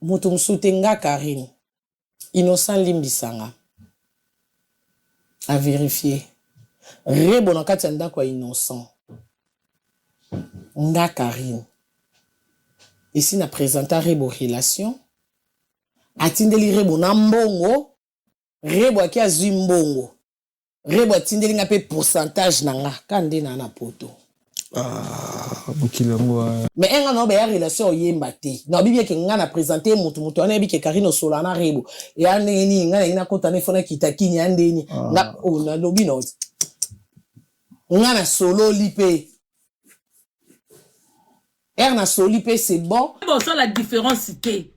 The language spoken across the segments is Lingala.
Mutum soutenga Karine. Innocent Limbisanga. À vérifier. Rebo na kati anda kwa innocent. Nga Karine. Ici na présenta Rebo relation. Atindeli Rebo na mbongo. Rebo aki azui mbongo. Rebo atindeli nga pe pourcentage na nga. Kande na poto. Mais enga no be ya relation yemba te. Na bibi ke nga na présenter mutu ana bi ke Karine Solana Rebo. E aneni nga na kota ne fona kitakini andeni. Na na lobi no. Nga na solo lipe. Na solo lipe c'est bon. Bon ça la différence c'était.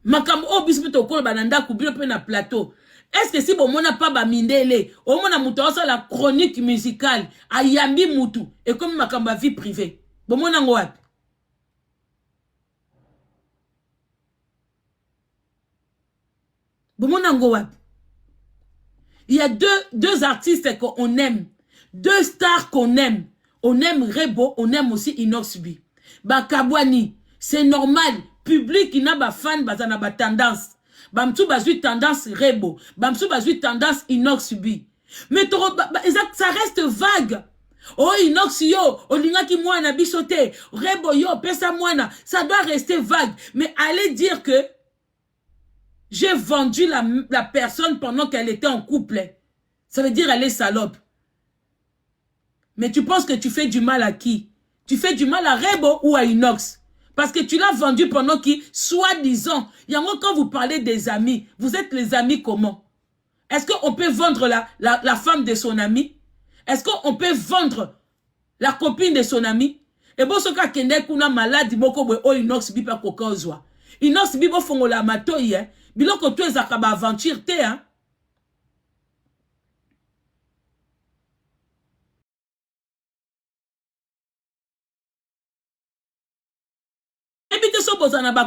Makam o bisbito ko bananda kubilo pe na plateau. Est-ce que si bon mona pas ba mindele, o mona muto ça la chronique musicale, ayambi mutu et comme makamba vie privée. Bon mona ngoat. Bon mona ngoat. Il y a deux artistes qu'on aime, deux stars qu'on aime. On aime Rebo, on aime aussi Inoxbi. Ba Kabwani, c'est normal, public qui n'a pas fan, bazana ba tendance. Bamsou bazui tendance Rebo, Bamsou bazui tendance Inoxbi. Mais ça reste vague. Oh Inox yo, olinga ki mwana bisote, Rebo yo, pesa mwana, ça doit rester vague. Mais allez dire que j'ai vendu la personne pendant qu'elle était en couple. Ça veut dire elle est salope. Mais tu penses que tu fais du mal à qui? Tu fais du mal à Rebo ou à Inox? Parce que tu l'as vendu pendant qui, soi-disant, quand vous parlez des amis, vous êtes les amis comment? Est-ce qu'on peut vendre la femme de son ami? Est-ce qu'on peut vendre la copine de son ami? Et bon, ce cas kende kuna malade, boko bwe o Inox bi pa koka ozwa. Inox bi bo fongo la matoyi, hein? Biloko tu ezaka ba aventure te, hein?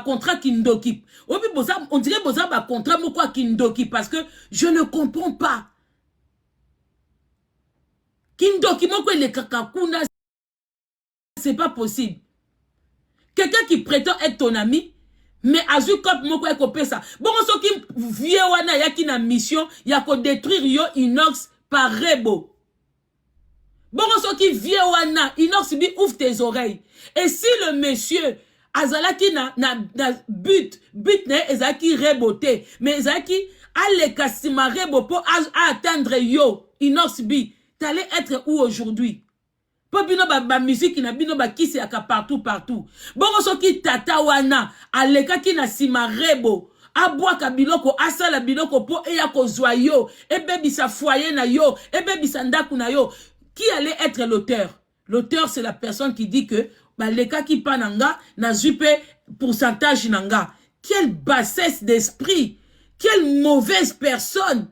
Contrat Kindoki. On dirait boza ba contrat moko Kindoki parce que je ne comprends pas. Kindoki moko le kakakuna, c'est pas possible. Quelqu'un qui prétend être ton ami, mais azu kop moko ekopé ça. Bon so ki vie wana yaki na mission ya ko détruire yo Inox par Rebo. Bon so ki vie wana Inox bi ouvre tes oreilles. Et si le monsieur azalaki na but ne ezaki reboté mais ezaki ale kasima rebo po a atteindre yo Inox bi t'allais être où aujourd'hui? Po bino ba musique na bino ba kisi aka partout bongo soki tata wana aleka ki na sima rebo abwaka biloko asala biloko po eya kozwa yo ebebisa foyer na yo ebebisa ndaku na yo. Qui allait être l'auteur? L'auteur c'est la personne qui dit que leka ki pananga na zupe pourcentage nanga. Quelle bassesse d'esprit, quelle mauvaise personne,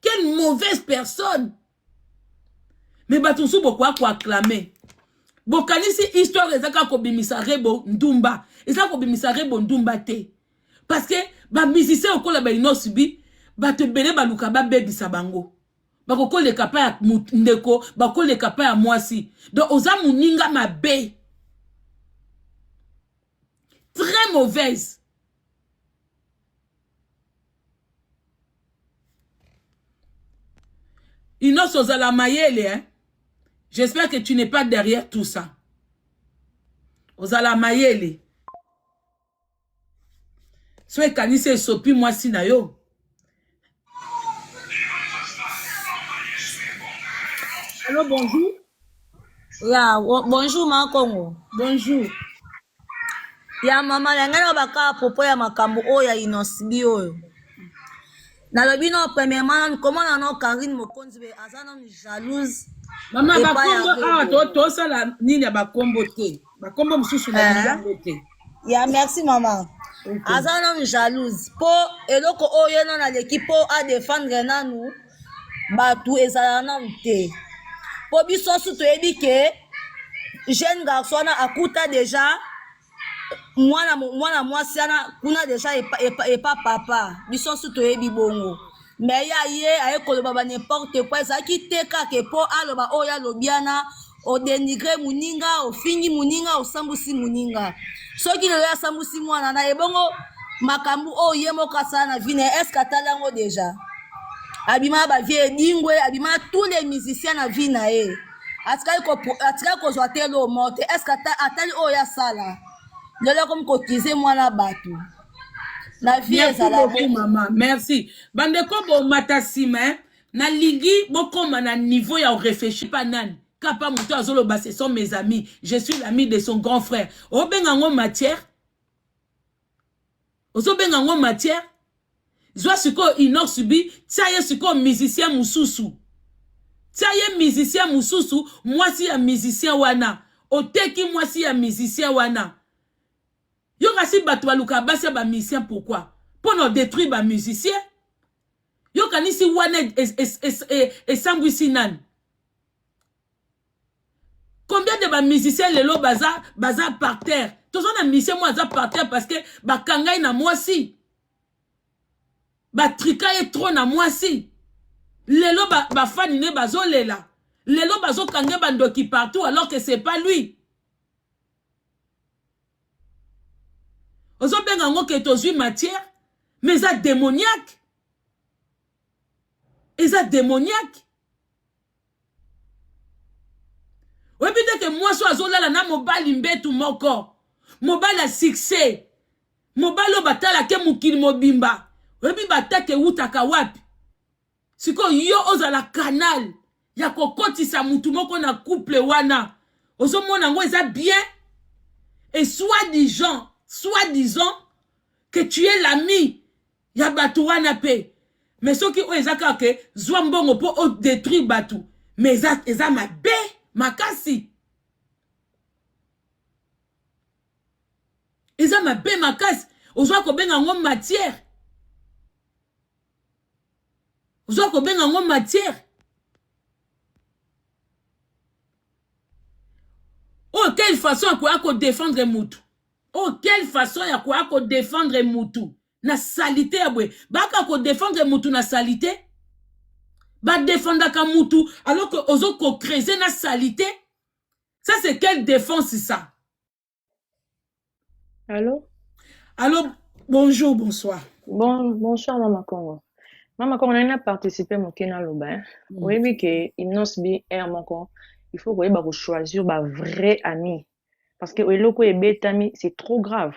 quelle mauvaise personne. Mais batunsu pourquoi quoi acclamer? Bokani si histoire ezaka ko bimisa Rebo ndumba, ezaka ko bimisa Rebo ndumba te. Parce que ba musicien okola ba Inox bi ba te bele ba luka ba bebisa bango. Bako le kapa ya ndeko, bako le kapa ya mwasi. Donc oza muninga mabe. Très mauvaise. Inox ozala mayele, hein. J'espère que tu n'es pas derrière tout ça. Ozala mayele. Soe kanise sopi mwasi na yo. Allô, bonjour. Yeah, bonjour, ma Congo. Bonjour. Ya mama, ngana baka popo ya makambo oya Inoxbi oyo. Na lobi no premièrement, comment na Karine Mokonzi be azana jalouse. Mama bakombo to sala nini ya bakombo te. Bakombo mususu na ndango te. Ya merci mama. Okay. Azana jalouse po eloko oyo na l'équipe a défendre nanu batu ezala na te. Po biso su toyebi ke jeune garçon na akuta déjà mwana mwasi ana kuna déjà et pas papa biso su toyebi bongo mais ya ye aye koloba ba n'importe quoi ezaki teka ke po aloba oya lobiana odenigre muninga, ofingi muninga, osambusi muninga. Soki lelo asambusi mwana na ebongo makambu o yemo kasa na vine est-ce katalango déjà. Abima ba vie dingwe, abima tous les musiciens na vie na e. Atika ko zwatelo mote est-ce kata atali o ya sala. Lelo comme kotiser mwana batu. La vie merci beaucoup maman, merci. Bandeko bo matasima na ligi bokoma na niveau ya réfléchir pas nan. Kapa muto azolo ba ce sont mes amis, je suis l'ami de son grand frère. Obengango matière. Ozobengango matière. Zwa siko Inox subi, tsaye siko musicien mususu. Tsaye musicien mususu, moi si ya musicien wana. Oteki moi si ya musicien wana. Yo kasi batu baluka basi ba musicien pourquoi? Pour nous détruire ba musicien. Yo kanisi wana et sambwisi nan. Combien de ba musiciens lelo baza par terre? Tous on a musicien moi baza par terre parce que ba kangai na moi si. Ba trika est trop na moi si. Lelo ba fani ne bazo lela. Lelo bazo kange bandoki partout alors que c'est pas lui. Ozo benga ngo ke tozui matière, mais ça démoniaque. Et ça démoniaque. Oui, peut-être que moi, soit zola na mobile imbetu moko. Mobile a succès. Mobile batala ke mukili mobimba. Oui, batake utaka wapi. Siko yo oza la canal. Ya kokoti sa mutu moko na couple wana. Ozo mona ngo eza bien. Et soi-disant que tu es l'ami. Ya batu wana pe. Mais ce qui est que Zwambongo pour détruire Batu. Mais ça ma bé, ma kasi. Ils ont ma bé, ma casse. Aux autres, ben en matière. Aux autres, ben en matière. Oh, quelle façon à quoi défendre Moutou. Oh, quelle façon à quoi défendre Moutou. Na salité abwe baka ko défendre mutu na salité ba défendre ka mutu alors que ozo ko creuser na salité. Ça c'est quelle défense ça? Allô? Allô, bonjour, bonsoir. Bonsoir Mama Congo. Mama Congo on a participé mon kena loba. Oui mais que Inox bi mon corps. Il faut que ba choisir ba vrai ami parce que eloko e betami c'est trop grave.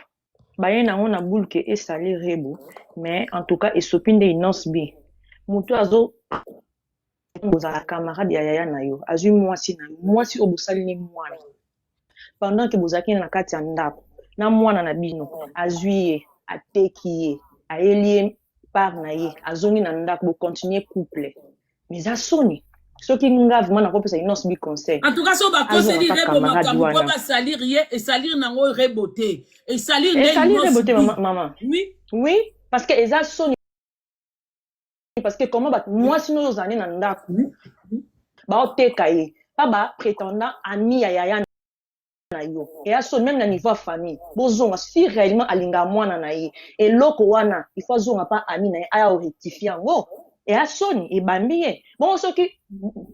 Bayena on a boule que est salé rebo mais en tout cas et sopinde Inox bi mutu azo boza camarade ya yaya na yo azu mwasi obosali ni mwana pendant que bozaki na kati ya ndako na mwana na bino azuye ateki aelie par na ye azongi na ndako bo continuer couple mais ça soni ce qui ngave mana ko pesa Inox bi conseil en tout cas so ba conseiller rebo makambo ko ba salir ye et salir nango reboté et salir reboté maman oui parce que eza soni parce que comment ba moi sinon aux années na ndako ba oteka ye pas ba prétendant ami ya yaya na yo et à son même na niveau famille bozonga si réellement alinga mwana na ye et loko wana il faut zonga pas ami na ye aya rectifier ngo et à son e bambiye bon soki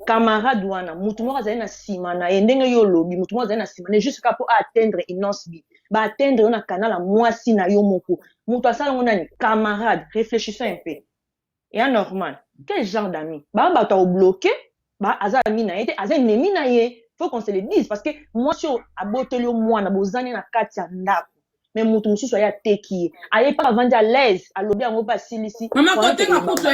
camarade wana mutu mo azali na sima na ye ndenge yo lobi mutu mo azali na sima ne juste pour atteindre Inox bi ba atteindre na canal à mwasi na yo moko mutu asala ngona ni camarade réfléchissez un peu et anormal quel genre d'ami ba ba ta bloqué ba aza ami na ye aza ennemi na ye. Faut qu'on se le dise parce que moi sur aboteli moi na bozani na kati ya ndako mais mutu mususu aya teki aye pas vendre à l'aise alobi yango ba silisi maman côté ka kuto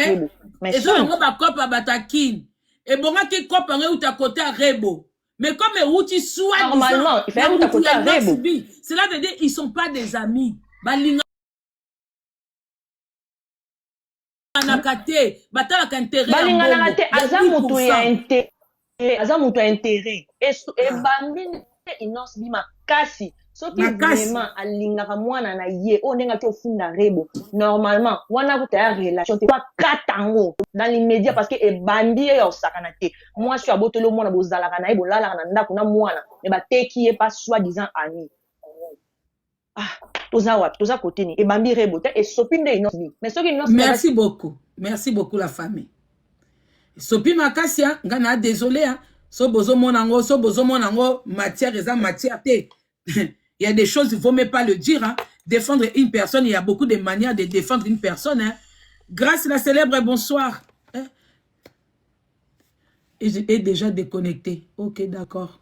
mais ça ngo ba kopa batakin et bonga ki kopa ngai uta côté rebo mais comme uti soit normalement il fait uta côté rebo cela veut dire ils sont pas des amis balinga anakate batala ka intérêt balinga na te azamutu ya intérêt azamutu a intérêt et bambine Inox bi makasi soki vraiment alingaka mwana na ye o ndenga to funda rebo normalement wana ko ta relation te pas katango dans l'immédiat parce que e bandi ya osakana te moi je suis abotelo mwana bozalaka na ye bolala na ndako na mwana mais ba teki e pas soi-disant ami toza côté ni e bambi rebo te et sopinde Inox bi mais soki Inox merci beaucoup la famille. Sopi makasia ngana désolé hein So bozo monango, matière, eza matière, te. Il y a des choses, il ne faut même pas le dire. Hein. Défendre une personne, il y a beaucoup de manières de défendre une personne. Hein. Grâce la célèbre, bonsoir. Hein. Et déjà déconnecté. Ok, d'accord.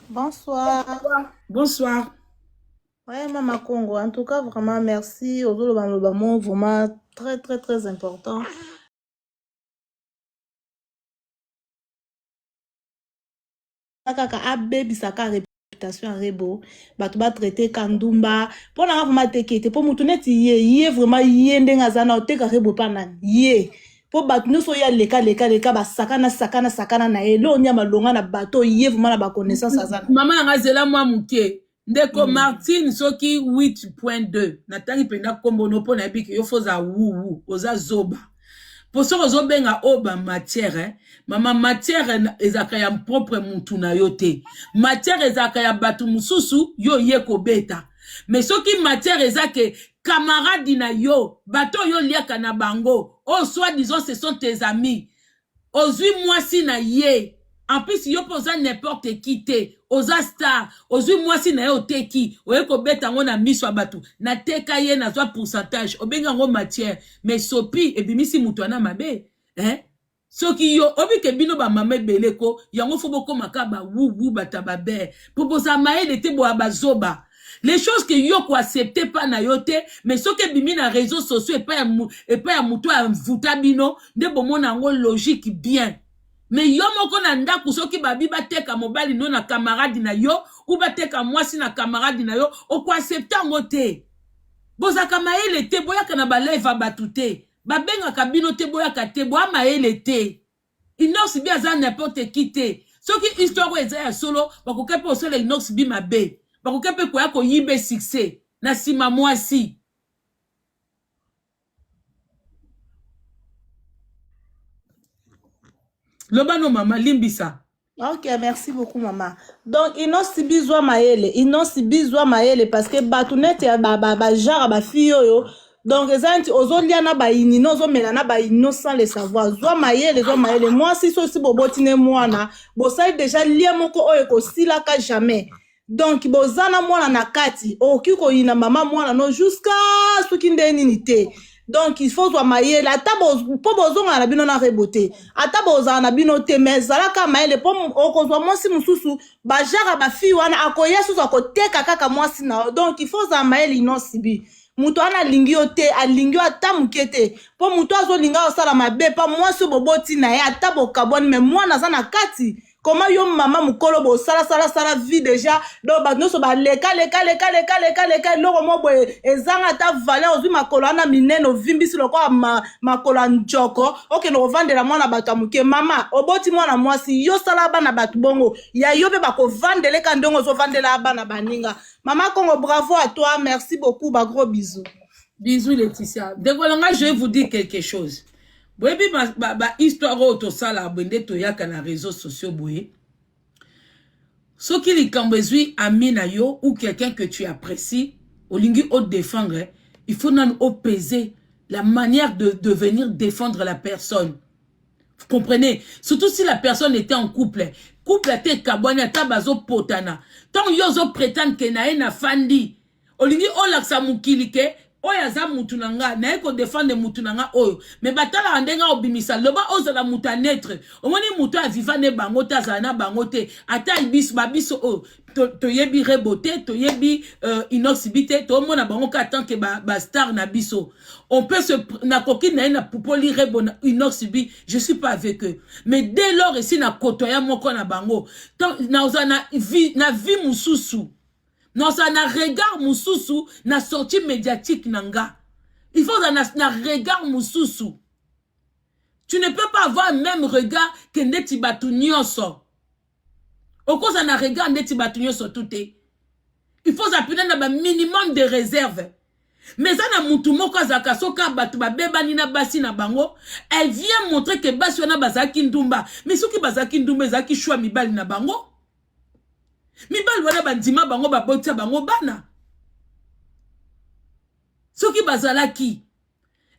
Bonsoir. Bonsoir. Ouais, Maman Congo. En tout cas, vraiment, merci. Au vraiment très, très, très important. Kaka abebi saka réputation à Rebo. Batu ba traité Kandumba. Pour la vraiment tekete. Pour moutouneti yé vraiment yé ndengazana oteka Rebo panan. Yé. Po batu no so ya leka ba sakana na elo nya malonga na bato yé vraiment na ba connaissance azana. Maman ngazela moi muke. Ndeko Martine soki 8.2 natangi penda kombo no po na biki yo foza wu oza zoba. Pour ça ozo benga oba matière hein. Mama matière ezaka ya propre mutu na yo te. Matière ezaka ya batu mususu yo yeko beta. Mais soki matière ezake camarade na yo bato yo liaka na bango. Oh soit disons ce sont tes amis. Ozui mwasi na ye. En plus, yo posa n'importe qui te. Oza star. Ozui mwasi na ye oteki. Oyeko beta ngo na miswa batu. Na teka ye na zwa pourcentage. Obenga ngo matière. Mais sopi, ebimisi mutuana mabe. Hein? Soki yo, obi ke bino ba mame beleko. Yango foboko makaba wu batababe. Poposa maele te bo abazoba. Les choses que yo ko accepte pas na yote, mais ce que bimi na réseaux sociaux et pas ya mutu a vuta bino, de bomona ngo logique bien. Mais yo moko na ndaku soki babi bateka mobali no na camarade na yo, ou bateka mwasi na camarade na yo, o ko accepte ngo te. Bozaka maele te, boyaka na ba live batute. Babenga kabino te boyaka te, boya maele te. Inox bi aza n'importe qui te. Soki histoire eza ya solo, bakokepe osole inox bi mabe. Bakokepe kwa yako yibe succès na sima mwasi. Lobano mama limbisa. Ok, merci beaucoup, maman. Donc, ils n'ont si besoin maëlle parce que batunete ya ba genre ba fille. Donc, les ozoliana ba inino, ozomelana ba inino sans le savoir. Zoa maëlle. Moi, si so si bobotine mwana, bosai déjà lia moko oyo ko silaka jamais. Donc, bozana mwana na kati, okiko ina mama mwana no jusqu'à ce qu'il nini te. Donc, il faut soit maïe. La table, pour bozon à la bino na reboté. A table à la bino te, mais zalaka maïe, pour okozwa moi si mususu, ba jara ba fi wana akoye sous a côté kaka moi si na. Donc, il faut za maïe ino sibi. Muto ana lingi ote, a lingi ata mukete. Po muto azo linga osala mabe, pa moi si boboti na ya table kabone, mais moi na zana kati. Comment yo mama mukolo bo sala vie déjà donc ba no so ba leka loko mo boye ezanga ta valeur ozu makolo ana mineno vimbisi loko makolo njoko OK no vandela mwana bato muke mama oboti mwana mwasi yo sala bana bato bongo ya yo be ba ko vandele ka ndongo zo vandela bana baninga mama Congo bravo à toi merci beaucoup ba gros bisous Laetitia décolanga je vais vous dire quelque chose. Boyebi ba histoire auto sala bende to yaka na réseaux sociaux boye. Ce qui li kambezui ami na yo ou quelqu'un que tu apprécies, au lingi au défendre, il faut nan peser la manière de venir défendre la personne. Vous comprenez? Surtout si la personne était en couple. Couple te kabwana tabazo potana. Tant yozo prétendre que na ena fandi. Au lingi o laksa mukilike. Oya za mutunanga na eko défendre mutunanga oyo mais batala ndenga obimisa loba ozala mutanetre omoni mutu aviva ne bango tazana bango te ata ibiso babiso o to yebi rebote to yebi inoxibité to mona bango ka tant que ba star na biso on peut se na kokine na pupoli rebona inoxibi je suis pas avec eux mais dès lors ici na kotoya moko na bango tant na ozana vie mususu. Non, ça n'a regard mususu na sortie médiatique nanga. Il faut na regard mususu. Tu ne peux pas avoir le même regard que neti batu nyonso. Au cause na regard neti batu nyonso tout est. Il faut appeler na minimum de réserve. Mais ça na mutu moko azaka soka batu ba bebani na basi na bango, elle vient montrer que basi na bazaki ndumba. Mais soki bazaki ndumba ezaki choix mibali na bango. Mibali wana bandima bango babotia bango bana. Soki bazalaki.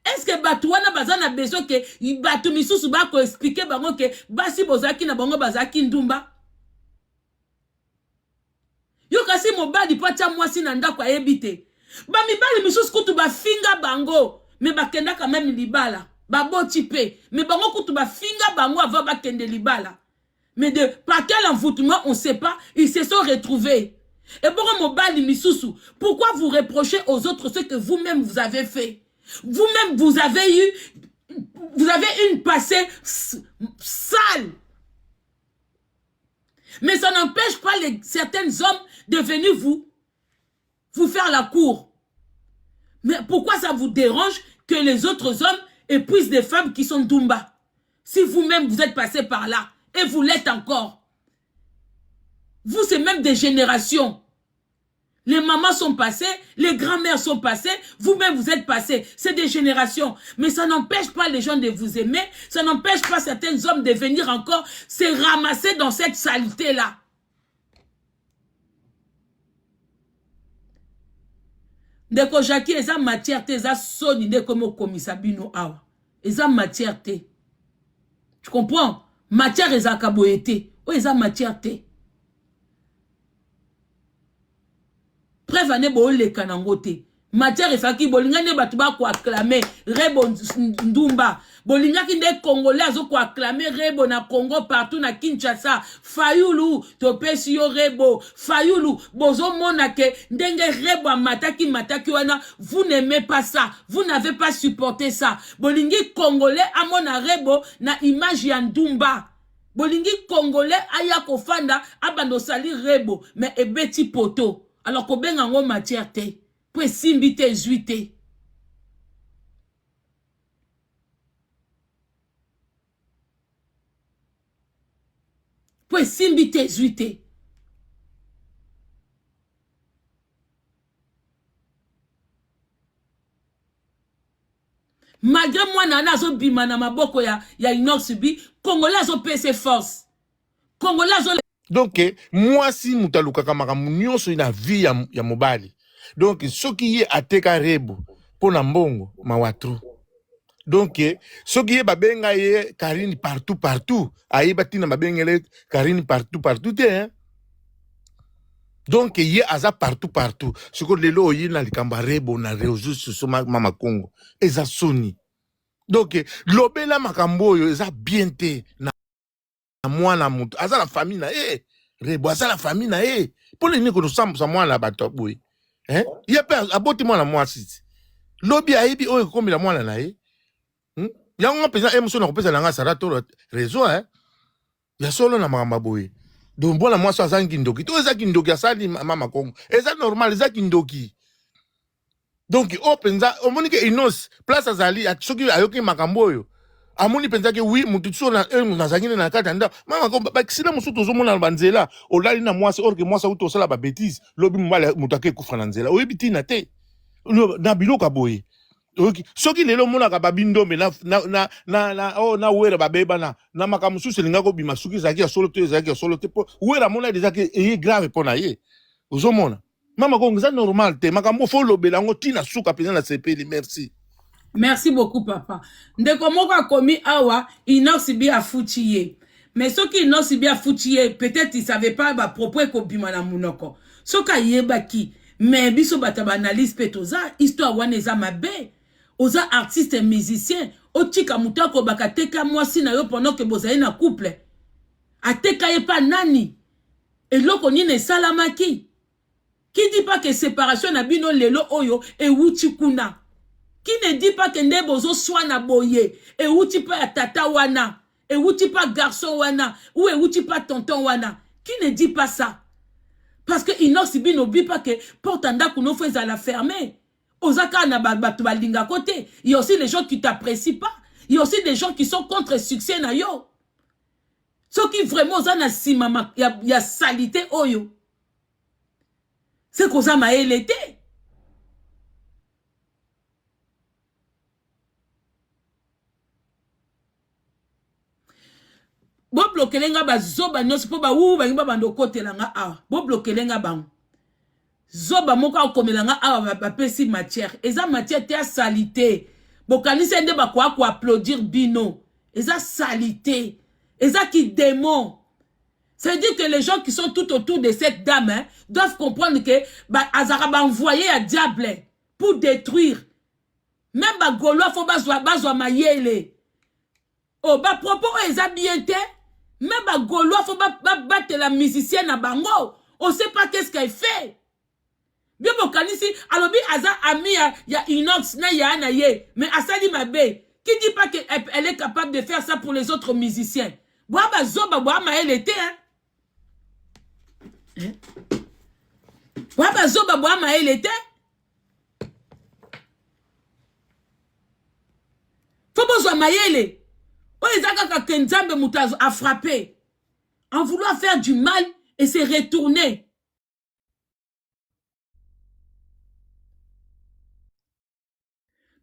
Est-ce que batu wana bazana besoin que batu misusu bako expliquer bango que basi bozaki na bango bazaki ndumba? Yo kasi mobali patia mwasi na ndako ayebite. Ba mibali misusu kutu ba finga bango. Mais bakenda quand même libala. Ba boti pe. Mais bango kutu ba finga bango avant bakende libala. Mais par quel envoûtement on sait pas, ils se sont retrouvés. Et bon mobali misusu, pourquoi vous reprochez aux autres ce que vous-même vous avez fait? Vous-même vous avez une passée sale. Mais ça n'empêche pas certains hommes de venir vous faire la cour. Mais pourquoi ça vous dérange que les autres hommes épousent des femmes qui sont Dumba? Si vous-même vous êtes passé par là, et vous l'êtes encore. Vous, c'est même des générations. Les mamans sont passées, les grands-mères sont passées, vous-même vous êtes passés. C'est des générations. Mais ça n'empêche pas les gens de vous aimer, ça n'empêche pas certains hommes de venir encore se ramasser dans cette saleté-là. Ndeko Jackie, eza matière te, eza soni de comme komisabino awa. Eza matière te. Tu comprends? Matière eza kaboyete. Ou eza matière te. Preuve ane bo le kanangote. Matière efaki bolinga ne batu ba ko acclamer Rebo Ndumba. Bolinga ki nde Congolais azo ko acclamer Rebo na Congo partout na Kinshasa. Fayulu to pesi yo Rebo. Fayulu bozo mona ke ndenge Rebo mataki wana. Vous n'aimez pas ça. Vous n'avez pas supporté ça. Bolingi Congolais amona Rebo na image ya Ndumba. Bolingi Congolais aya ko fanda abando sali Rebo mais ebeti poto. Alors ko benga ngo matière te. Pour simbite zuite. Pour simbite zuite. Malgré moi nana zo bima na maboko ya Inoxubi, Congolais zo pese force. Congolais zo. Donc moi si mutaluka kamaka nyonso ina vie ya mobali. Donc soki ye ateka Rebo pona mbongo mawatru. Donc soki ye babenga ye Karine partout ayeba tina babengele Karine partout te hein. Donc ye aza partout siko lelo yi na likamba Rebo na réseaux sociaux mama Congo eza soni. Donc lobela makambo yo eza bien te na mwana mutu aza la famille na Rebo aza la famille na pour les niko no sa mwana bato boy. Hein? Il y a pas aboti mwana mwasi. Lobi aibi oyo kombela mwana na ye. Yango pesa émotion na kopesa langa sarato réseau hein. Ya solo na makamba boye. Donc bona mwasi azangi ndoki. To ezaki ndoki asali mama Congo. Eza normal ezaki ndoki. Donc openza omoni ke inos place azali soki ayoki makambo oyo. Amoni penza ke oui mutu na nazangine na kata nda mama Congo ba kisina musuto zomona banzela olali na mwasi or ke mwasi uto sala ba bêtise lobi mbala mutake kufa na nzela oyebi na te na biloka boye. Okay. Soki lelo mona ka babindombe na wera babeba na makamususu linga ko bima suki zaki ya solo te po wera mona déjà que est grave pona ye. Ozomona. Mama Congo ça normal te makambo fo lobela ngo tina suka pena na CPL merci. Merci beaucoup papa. Ndeko moko akomi awa Inoxubi afutiye. Mais soki Inoxubi afutiye peut-être il savait pas ba propos ko bima na munoko. Soka yeba ki mais biso bataba analyse petoza histoire wana eza mabe. Oza artiste et musicien, otika mutako bakateka mwasi na yo pendant que bozali na couple. Ateka ye pa nani. Et loko nine salamaki. Qui dit pas que séparation na bino lelo oyo e wuti kuna. Qui ne dit pas que nde bozo swana boye e wuti pa ya tata wana, e wuti pa garçon wana, ou e wuti pa tonton wana. Qui ne dit pas ça? Parce que Inoxubi n'oublie pas que porte anda kuno feza la fermer. Ozaka na batu balinga côté. Il y a aussi les gens qui t'apprécient pas. Il y a aussi des gens qui sont contre le succès na yo. Ceux qui vraiment ozana si mama ya salité oyo. C'est qu'on a maé l'été. bo bloquelenga ba zoba nyonso po ba wu ba ngba bando kotelanga a bo bloquelenga bang zoba moka okomelanga a ba pesi matière eza matière te salité bokanisi nde ba kwa applaudir bino eza salité eza qui démon. Ça veut dire que les gens qui sont tout autour de cette dame hein, doivent comprendre que Azara va envoyer un diable pour détruire. Même ba Gaulois faut bazwa mayele. Oh ba propos eza bien te. Même ba Gaulois faut battre la musicienne à bango. On sait pas qu'est-ce qu'elle fait. Bien bokanisi alobi aza ami ya Inox na ya anaye mais asali mabe. Qui dit pas qu'elle est capable de faire ça pour les autres musiciens. Boa ba zoba boa mayele te hein. Waba zoba boa maele te. Faut besoin maele. O ezaka ka kenzambe mutazo a frappé. En vouloir faire du mal et se retourner.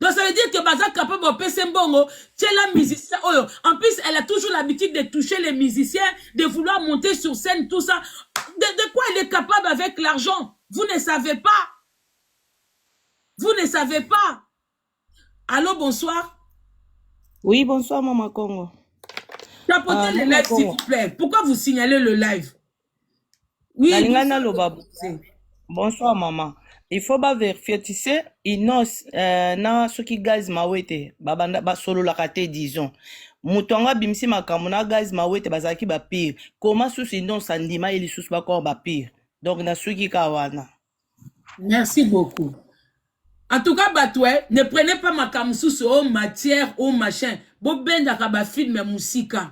Donc ça veut dire que Baza capable de passer mbongo, c'est la musicienne. En plus, elle a toujours l'habitude de toucher les musiciens, de vouloir monter sur scène, tout ça. De quoi elle est capable avec l'argent? Vous ne savez pas. Vous ne savez pas. Allô, bonsoir. Oui, bonsoir, Maman Congo. Tapotez le live, s'il vous plaît. Pourquoi vous signalez le live? Oui. Bonsoir, maman. Il faut pas vérifier, tu sais, Inos, na ce qui gaz mawete, ba solo la kate, disons. Moutonga bimsi makamuna gaz mawete, bazaki ba pire. Comment sous Inos sandima ili sous ba ba pire. Donc, na ce qui kawana. Merci beaucoup. En tout cas, Batoué, ne prenez pas ma kamsous au matière, au machin. Bo bendaka ba film musika.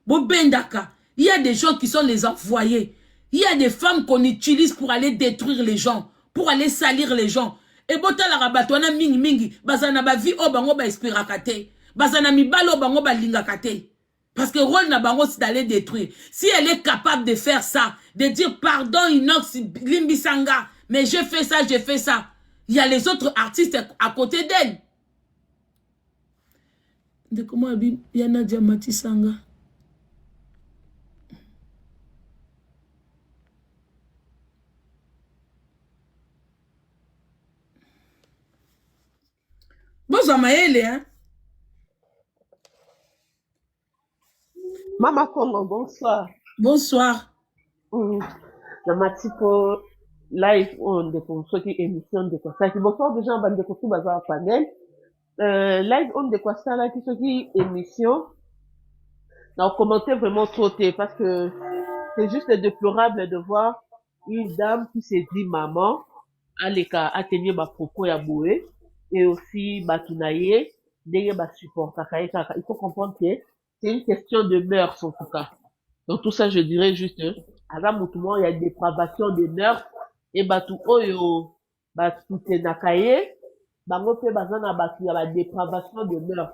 Bo bendaka. Il y a des gens qui sont les envoyés. Il y a des femmes qu'on utilise pour aller détruire les gens, pour aller salir les gens. Et bota la rabatouana mingi mingi, bazana ba vie o bango ba espira kate, bazana mi balo bango ba linga kate. Parce que rôle na bango c'est d'aller détruire. Si elle est capable de faire ça, de dire pardon Inox Limbisanga, mais je fais ça, je fais ça. Il y a les autres artistes à côté d'elle. De comment il y a Nadia Matisanga. Bonsoir Maëlle, hein? Mama Congo, bonsoir. Bonsoir. Na matiko live on de pour ceux qui émission de quoi ça qui bonsoir déjà bande de tout bazar panel. Live on de quoi ça là qui ceux qui émission. On commentait vraiment trop parce que c'est juste déplorable de voir une dame qui s'est dit maman aleka attenir ma propos ya boué et aussi batunaye ndenge ba supporta kaka. Il faut comprendre que c'est une question de mœurs en tout cas. Donc tout ça je dirais juste il y a une dépravation de mœurs et batu oyo batu tenakaye bango pe bazana batu ya la dépravation de mœurs.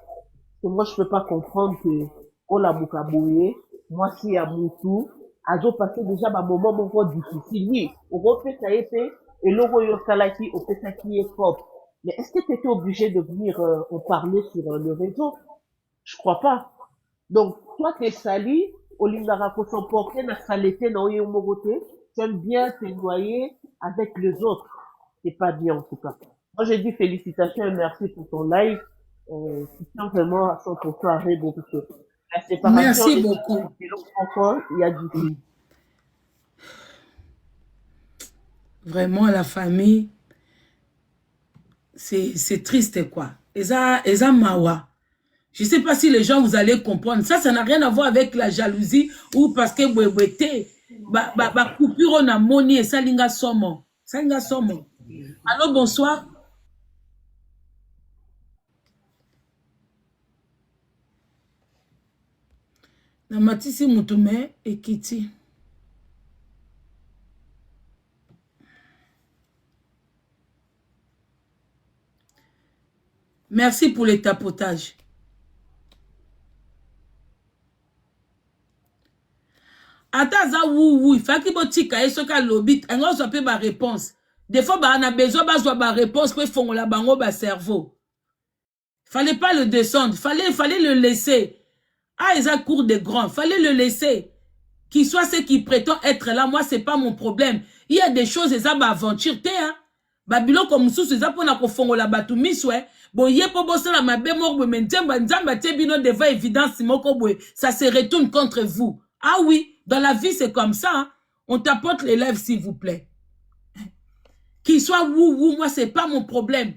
Moi je peux pas comprendre que la mukaboye moi si ya mutu azo passer déjà ba moment moko difficile oui on refait ça et logo yo salaki au pesa qui est propre. Mais est-ce que tu étais obligé de venir en parler sur le réseau? Je crois pas. Donc, toi, t'es sali, au lieu de s'emporter dans la saleté, dans le mogoté, tu aimes bien te noyer avec les autres. C'est pas bien, en tout cas. Moi, je dis félicitations et merci pour ton live. Tu tiens vraiment à 100% à Rebo, parce que la séparation. Merci beaucoup. Encore, il y a du tout. Vraiment, la famille, c'est triste, quoi. Eza mawa. Je ne sais pas si les gens, vous allez comprendre. Ça n'a rien à voir avec la jalousie ou parce que bwebwete, ba coupure on a moni et ça linga somo. Ça linga somo. Allô, bonsoir. Namatisi Mutume et Kiti. Merci pour les tapotages. Ataza wou il faut qu'il botika et ce qu'a lobit on a peu ma réponse des fois on a besoin de réponse pour font la bango ba cerveau fallait pas le descendre fallait le laisser Ah, ils ont cours de grand. Fallait le laisser. Qu'il soit ce qui prétend être là, moi, c'est pas mon problème. Il y a des choses, ils ont aventure, hein. Babylon comme sous, ils ont pour la fongo la batumis, ouais. Bon, yé po bossa la mabe mort, mais nzamba tebino devant évidence, ça se retourne contre vous. Ah oui, dans la vie, c'est comme ça, hein. On tapote les lèvres, s'il vous plaît. Qu'il soit ou, moi, c'est pas mon problème.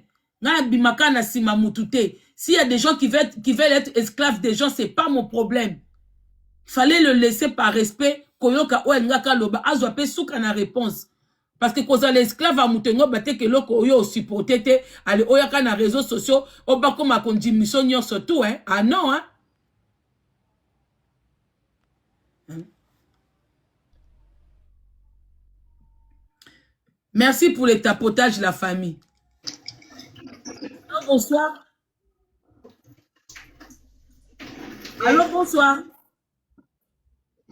S'il y a des gens qui veulent être esclaves des gens, c'est pas mon problème. Fallait le laisser par respect. Koyoka o ngaka loba azwape souka na réponse. Parce que quand l'esclave a moutengo bate que loko oyo supporté te ale oyaka na réseaux sociaux oba comme a condition nyon surtout hein. Ah non hein. Merci pour les tapotages la famille. Alors, bonsoir. Allô, bonsoir.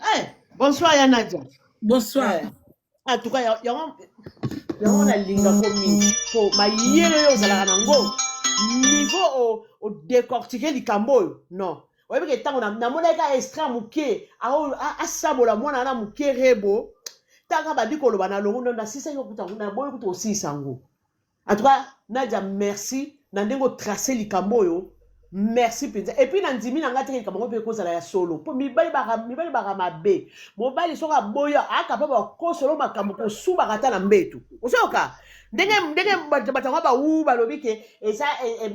Hey, bonsoir Yanadia. Bonsoir. En tout cas, il y a linga komi pour ma yele yo zala nango niveau au décortiquer li kambo non. Ouais parce que tant na mona ka extra muke a sabola mona na muke rebo tanga ba dikolo bana longo na sisa yo kuta na boyo kuta aussi sango. En tout cas, Nadia merci na ndengo tracer li kambo yo. Merci penza. Et puis nandimi na ngati ka bango pe ko zala ya solo. Po mibali bara mabe. Mobali soka boya aka pa ba ko solo makambo ko suba kata na mbetu. Osoka. Ndenge batanga ba u ba lobike eza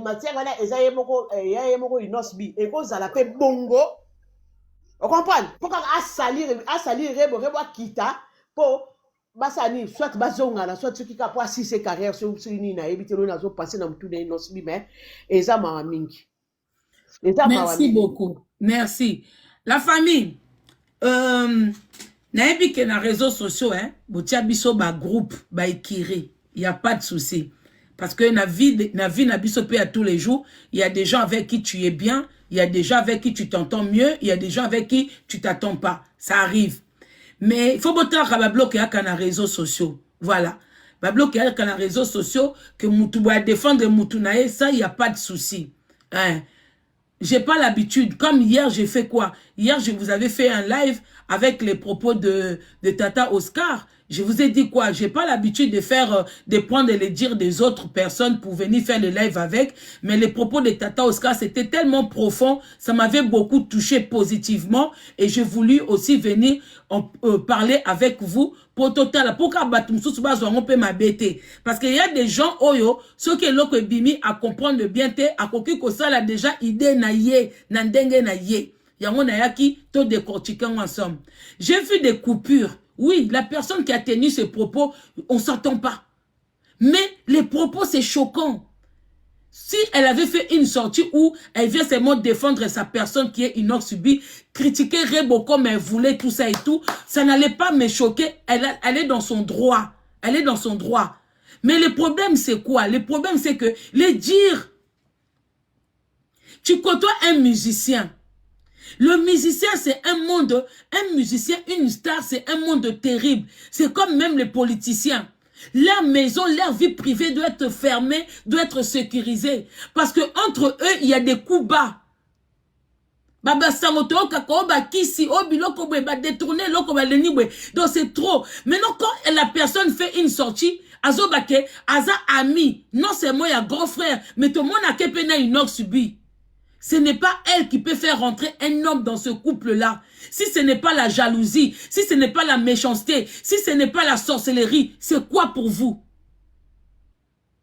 matière wana eza yemoko inosbi e ko zala pe bongo. On comprend? Pourquoi a salir rebo kita po basani soit bazonga na soit qui ka po assise carrière sur ni na ebitelo na zo passer na mutu na inosbi mais eza ma mingi. Merci beaucoup. Merci. La famille, naebi que na réseaux sociaux, hein, botia biso ba groupe, ba ékiri, il n'y a pas de souci. Parce que na vie na biso pe à tous les jours, il y a des gens avec qui tu es bien, il y a des gens avec qui tu t'entends mieux, il y a des gens avec qui tu t'attends pas. Ça arrive. Mais il faut botter ka ba bloquer à na réseaux sociaux. Voilà. Ba bloquer à na réseaux sociaux que mutu ba défendre mutu nae, ça il y a pas de souci. Hein. J'ai pas l'habitude. Comme hier, j'ai fait quoi? Hier, je vous avais fait un live avec les propos de Tata Oscar. Je vous ai dit quoi? J'ai pas l'habitude de faire, de prendre les dires des autres personnes pour venir faire le live avec. Mais les propos de Tata Oscar, c'était tellement profond. Ça m'avait beaucoup touché positivement. Et j'ai voulu aussi venir parler avec vous pour total. Pour parce qu'il y a des gens, oyo, ceux qui l'ont bimi à comprendre bien, à coquille que ça, là, déjà, idée na ye, nandenge na ye. Yango na yaki, to décortiquer ensemble. J'ai vu des coupures. Oui, la personne qui a tenu ses propos, on s'entend pas. Mais les propos, c'est choquant. Si elle avait fait une sortie où elle vient seulement défendre sa personne qui est Inoxubi, critiquer Rebo comme elle voulait, tout ça et tout, ça n'allait pas me choquer. Elle est dans son droit. Elle est dans son droit. Mais le problème, c'est quoi? Le problème, c'est que les dire, tu côtoies un musicien. Le musicien, c'est un monde, un musicien, une star, c'est un monde terrible. C'est comme même les politiciens. Leur maison, leur vie privée doit être fermée, doit être sécurisée. Parce que entre eux, il y a des coups bas. Baba sangoto kako ba kisi obiloko ba détourner loko ba lenibwe. Donc c'est trop. Maintenant quand la personne fait une sortie, azobake aza ami, non c'est moi ya grand frère, mais tout le monde a kepena une subi. Ce n'est pas elle qui peut faire rentrer un homme dans ce couple-là. Si ce n'est pas la jalousie, si ce n'est pas la méchanceté, si ce n'est pas la sorcellerie, c'est quoi pour vous?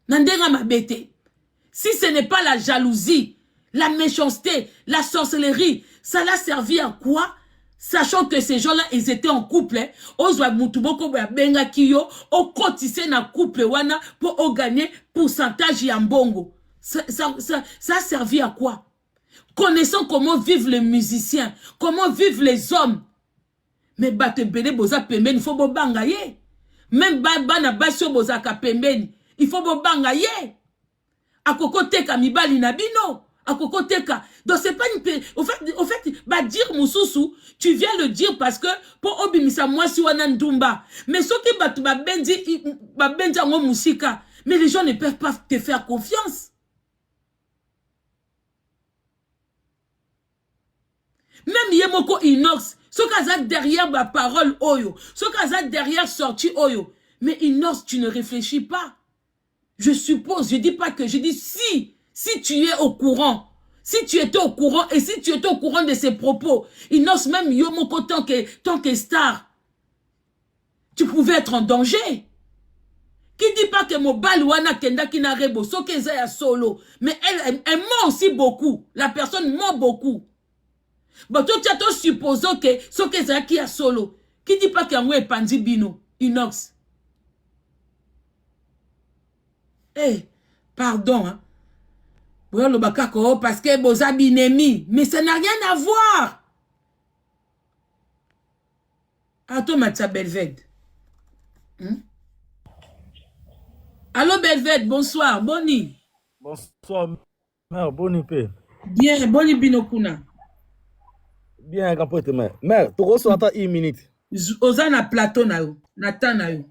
Nandera mabete. Si ce n'est pas la jalousie, la méchanceté, la sorcellerie, ça l'a servi à quoi? Sachant que ces gens-là, ils étaient en couple, Ozwa Mutuboko Benga Kiyo, au cotisé na couple wana pour gagner pourcentage yambongo. Ça a servi à quoi? Connaissant comment vivent les musiciens, comment vivent les hommes. Mais bate bele boza pembeni, il faut bo bangaye. Même bana basio boza ka pembeni, il faut bo bangaye. Akoko teka mibali na bino, akoko teka. Donc c'est pas une au fait ba dire mususu, tu viens le dire parce que pour obimisa moi si wana ndumba. Mais ce qui batu ba benzi ngo musika, mais les gens ne peuvent pas te faire confiance. Même Yemoko Inox, ce qu'il y derrière ma parole, Oyo, ce qu'il y derrière sortie, Oyo. Mais Inox, tu ne réfléchis pas. Je suppose, je dis pas que, je dis si tu es au courant, si tu étais au courant et si tu étais au courant de ses propos, Inox, même Yomoko, tant que star, tu pouvais être en danger. Qui dit pas que mon balouana kenda qui n'a rebo, so que zaya solo, mais elle ment aussi beaucoup. La personne ment beaucoup. Bon, toi, tu as supposé que so que zaya qui a solo. Qui dit pas qu'il y a un pandi bino, Inox. Eh, pardon, hein. Parce que vous avez binemi, mais ça n'a rien à voir. Attends, Matia Belvède. Allô Belvède, bonsoir, Boni. Bonsoir, mère, Boni P. Bien, Boni Binokuna. Bien, capote, mère. Mère, tu reçois ta 1 minute. Ozana plateau na yo, Nathan na yo.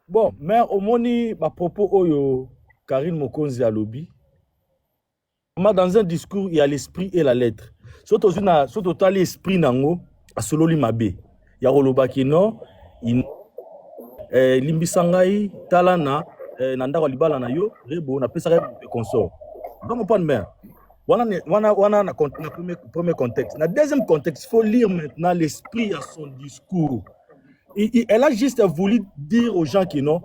Bon, mère, au moni, ma propos oyo, Karine Mokonzi à lobby. Dans un discours, il y a l'esprit et la lettre. Surtout l'esprit nango, à sololi mabe. Il y a Rolobaki non, Limbisangai, Talana, Nanda Walibala na yo, Rebo, na pesa rebo consort. Donc, pas de mère. Voilà le premier contexte. Dans le deuxième contexte, il faut lire maintenant l'esprit à son discours. Elle a juste voulu dire aux gens qui non,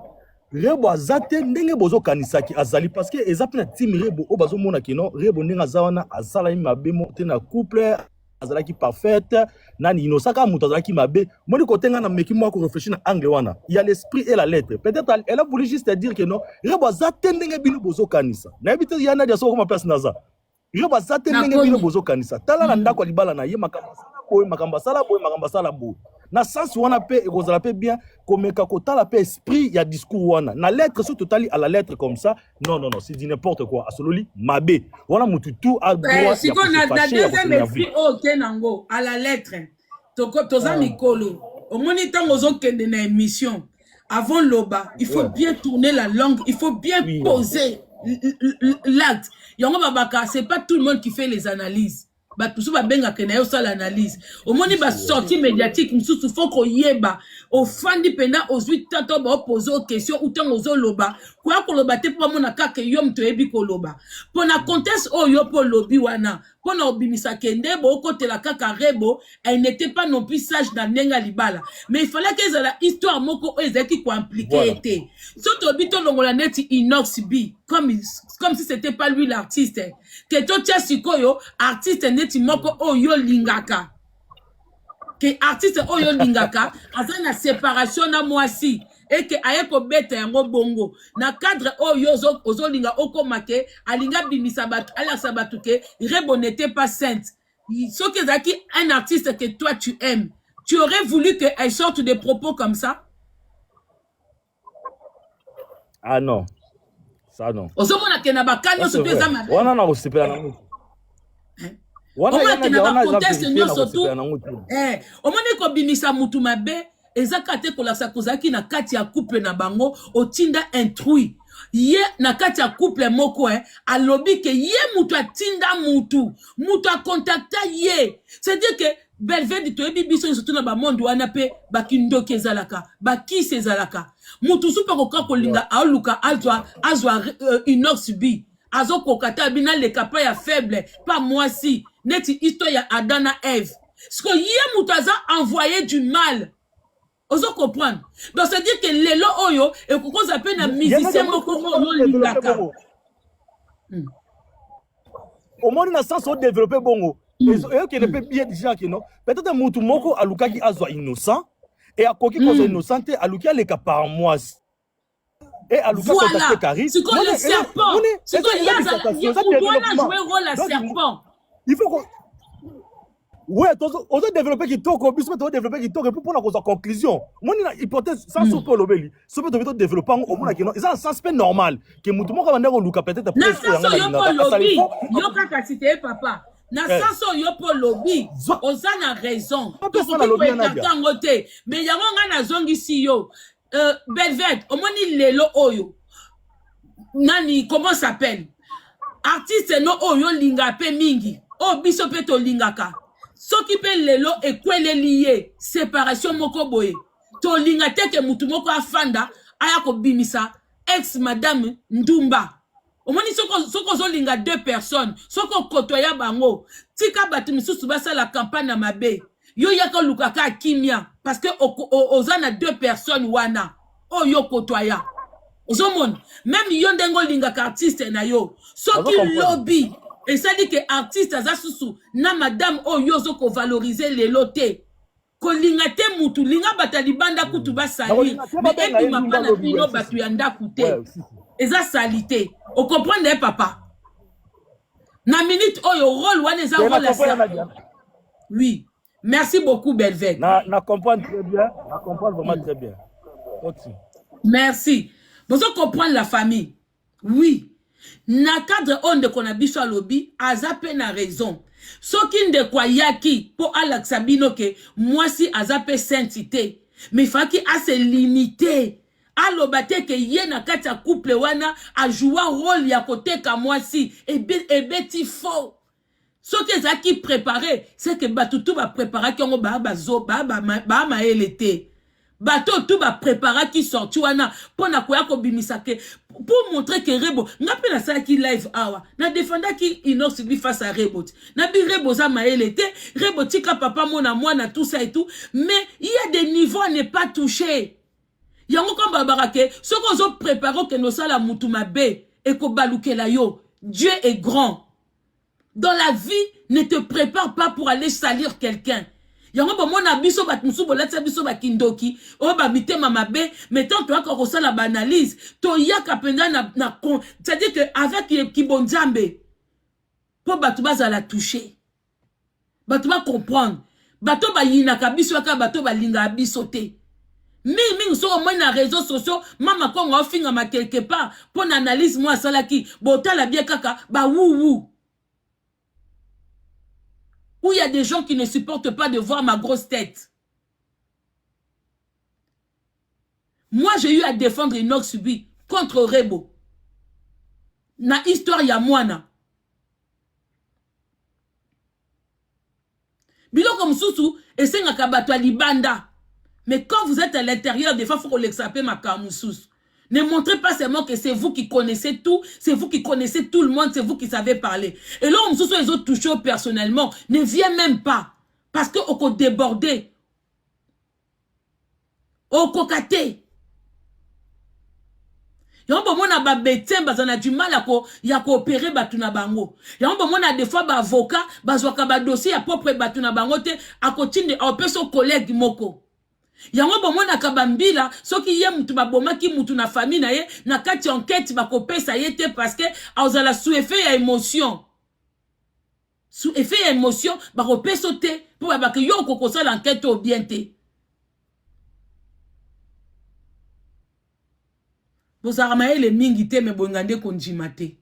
Rebo azate ndenge bozo kanisaki azali parce que ezapena team Rebo o bazo mona ki non, Rebo ndenge azawana azala mabe monte na couple azala ki parfaite nani inosaka muto azala ki mabe moni kote nga na meki moi ko réfléchir na angle wana. Il y a l'esprit et la lettre. Peut-être elle a voulu juste dire que non, Rebo azate ndenge bino bozo kanisa. Na ebite yana dia so ko ma place naza. Rebo azate ndenge bino bozo kanisa. Tala na ndako libala na ye makambasala boy. Na sens wana pe ekozala pe bien komeka kotala pe esprit ya discours wana na lettre sur totali à la lettre comme ça non c'est dit n'importe quoi asololi mabe wana mutu tout a droit si on a deuxième esprit au tenango à la lettre toza mikolo au moni tango zo kende na émission avant loba il faut bien tourner la langue il faut bien poser l'acte yango babaka c'est pas tout le monde qui fait les analyses. Bah tout ça va bien à ça l'analyse au moins il va sortir médiatique il faut qu'on yeba au fan du pendant aux 8 temps ba poser aux questions ou tant aux loba quoi qu'on loba te pour mon aka que yom to ebi ko loba pour na conteste o yo pour lobby wana pour na obimisa kende bo côté la kaka rebo elle n'était pas non plus sage dans nenga libala mais il fallait que la histoire moko ezaki ko impliqué était surtout bito longola net inox bi comme si c'était pas lui l'artiste que to tia sikoyo artiste neti moko oyo lingaka que artiste oyo lingaka azana séparation na moisi et que ayeko beta yango bongo na cadre oyo ozo linga okomake alinga bimisa batu ala sabatu ke Rebo n'était pas sainte ce que zaki un artiste que toi tu aimes tu aurais voulu que elle sorte des propos comme ça ah non ça non ozo mona ke na bakanyo so pesa ma wana na osepela na mutu wana na conteste nyonso tu omoni ko bimisa mutu mabe ezaka te kolakisa kozaki na kati ya couple na bango otinda intrui ye na kati ya couple moko alobi ke ye mutu atinda mutu a contacta ye c'est-à-dire que Belvède to ebi biso surtout na ba monde wana pe bakindoki ezalaka bakisi ezalaka mutu supa koka kolinga aluka azwa inox bi azo kokata bina le kapa ya faible pas moi si neti histoire ya Adana Eve ce que ye mutu aza envoyé du mal ozo comprendre donc c'est dire que lelo oyo et koko zape na musicien moko oyo lingaka au moins na sens au développer bongo et qui ne peut bien déjà que non peut-être mutu moko alukaki azwa innocent et akoki kozo innocente aluki aleka par mois et aluka contacter Karine c'est comme le serpent c'est comme il y a jouer rôle à serpent il faut qu'on ouais on doit développer qui toko bis on doit développer qui toko pour prendre la conclusion moi une hypothèse sans souper lobeli souper de développer au moins qui non c'est un sens normal que mutu moko banda ko luka peut-être na ça yo kaka cité papa na sanso yo po lobby oza na raison ngote mais yango nga na zongi si yo Belvède omoni lelo oyo nani comment s'appelle artiste no oyo linga pe mingi oh biso pe to lingaka. Soki pe lelo e kwele lié, séparation moko boye. To lingate ke mutu moko afanda, aya ko bimisa, ex madame Ndumba. Omoni soko zo linga 2 personnes, soko kotoya bango, tika batu misusu basa la campagne na mabe. Yo yaka lukaka kimia, parce que ozana 2 personnes wana, oh yo kotoya. Ozomon, même yo ndengo linga artiste na yo, soki lobby, et ça dit que artiste aza susu, na madame oh yo zo ko valoriser les lotés. Ko linga te mutu, linga batali banda kutu ba sali, mais epi mapana pino batu yanda kute. Eza salité. Vous comprenez, papa? Na minute, oh, yo rôle, wane za rôle à. Oui. Merci beaucoup, Belvec. Na comprendre très bien. Na comprendre vraiment très bien. Continue. Merci. Vous comprenez la famille? Oui. Na cadre on de qu'on a biso à lobby, azape na raison. Sokin de kwa yaki, pour alaxabino ke, moi si azape sainteté. Mais faki a se limiter. Alobate ke ye na kati ya couple wana a joué rôle ya côté ka moi si et beti faux. Ce que ça qui préparé c'est que batutu ba préparer ki ngo ba zo ba ma elete. Bato tout ba préparer qui sorti wana pona ko ya ko bimisa ke pour montrer que Rebo ngape na ça qui live awa na défenda ki inox bi face à Rebo. Na bi Rebo za ma elete, Rebo tika papa mona tout ça et tout, mais il y a des niveaux à ne pas toucher. Yango comme babarake, ce qu'on a préparé que nous sala mutuma be et ko balukela yo. Dieu est grand. Dans la vie, ne te prépare pas pour aller salir quelqu'un. Yango ba mona biso bat musu bolatsa biso ba kindoki, o ba mite mama be, mettons toi ko sala ba analyse, to yaka penda na kon, c'est-à-dire que avec kibonzambe, po batu baza la toucher. Batu ba comprendre. Bato ba yinaka biso ka bato ba linga biso te. Ming so moi na réseaux sociaux mama kongo ofinga ma quelque part pour analyse moi salaki botala bien kaka ba wou où il y a des gens qui ne supportent pas de voir ma grosse tête. Moi j'ai eu à défendre Inox Subi contre Rebo na histoire ya mwana bilo comme sousou et senga kabato libanda. Mais quand vous êtes à l'intérieur, des fois, il faut l'exaper ma kamoussous. Ne montrez pas seulement que c'est vous qui connaissez tout, c'est vous qui connaissez tout le monde, c'est vous qui savez parler. Et là, on les autres touchés personnellement, ne vient même pas. Parce qu'on peut déborder. On peut cocater. Yon bon mon a ba betin ba zana du mal à coopérer batuna bango. Yon bon mon a des fois ba avocat ba zwaka ba dossier à propre batuna bango te à continue à opérer son collègue moko. Yango bomona kabambila soki ye mutu baboma ki mutu na famille na ye na kati enquête ba kopesa yete parce que azala sous effet ya émotion. Sous effet ya émotion ba kopesa te pour ba que yo kokosa l'enquête au bien te. Bozaramaye le mingi te me bongande konjimate.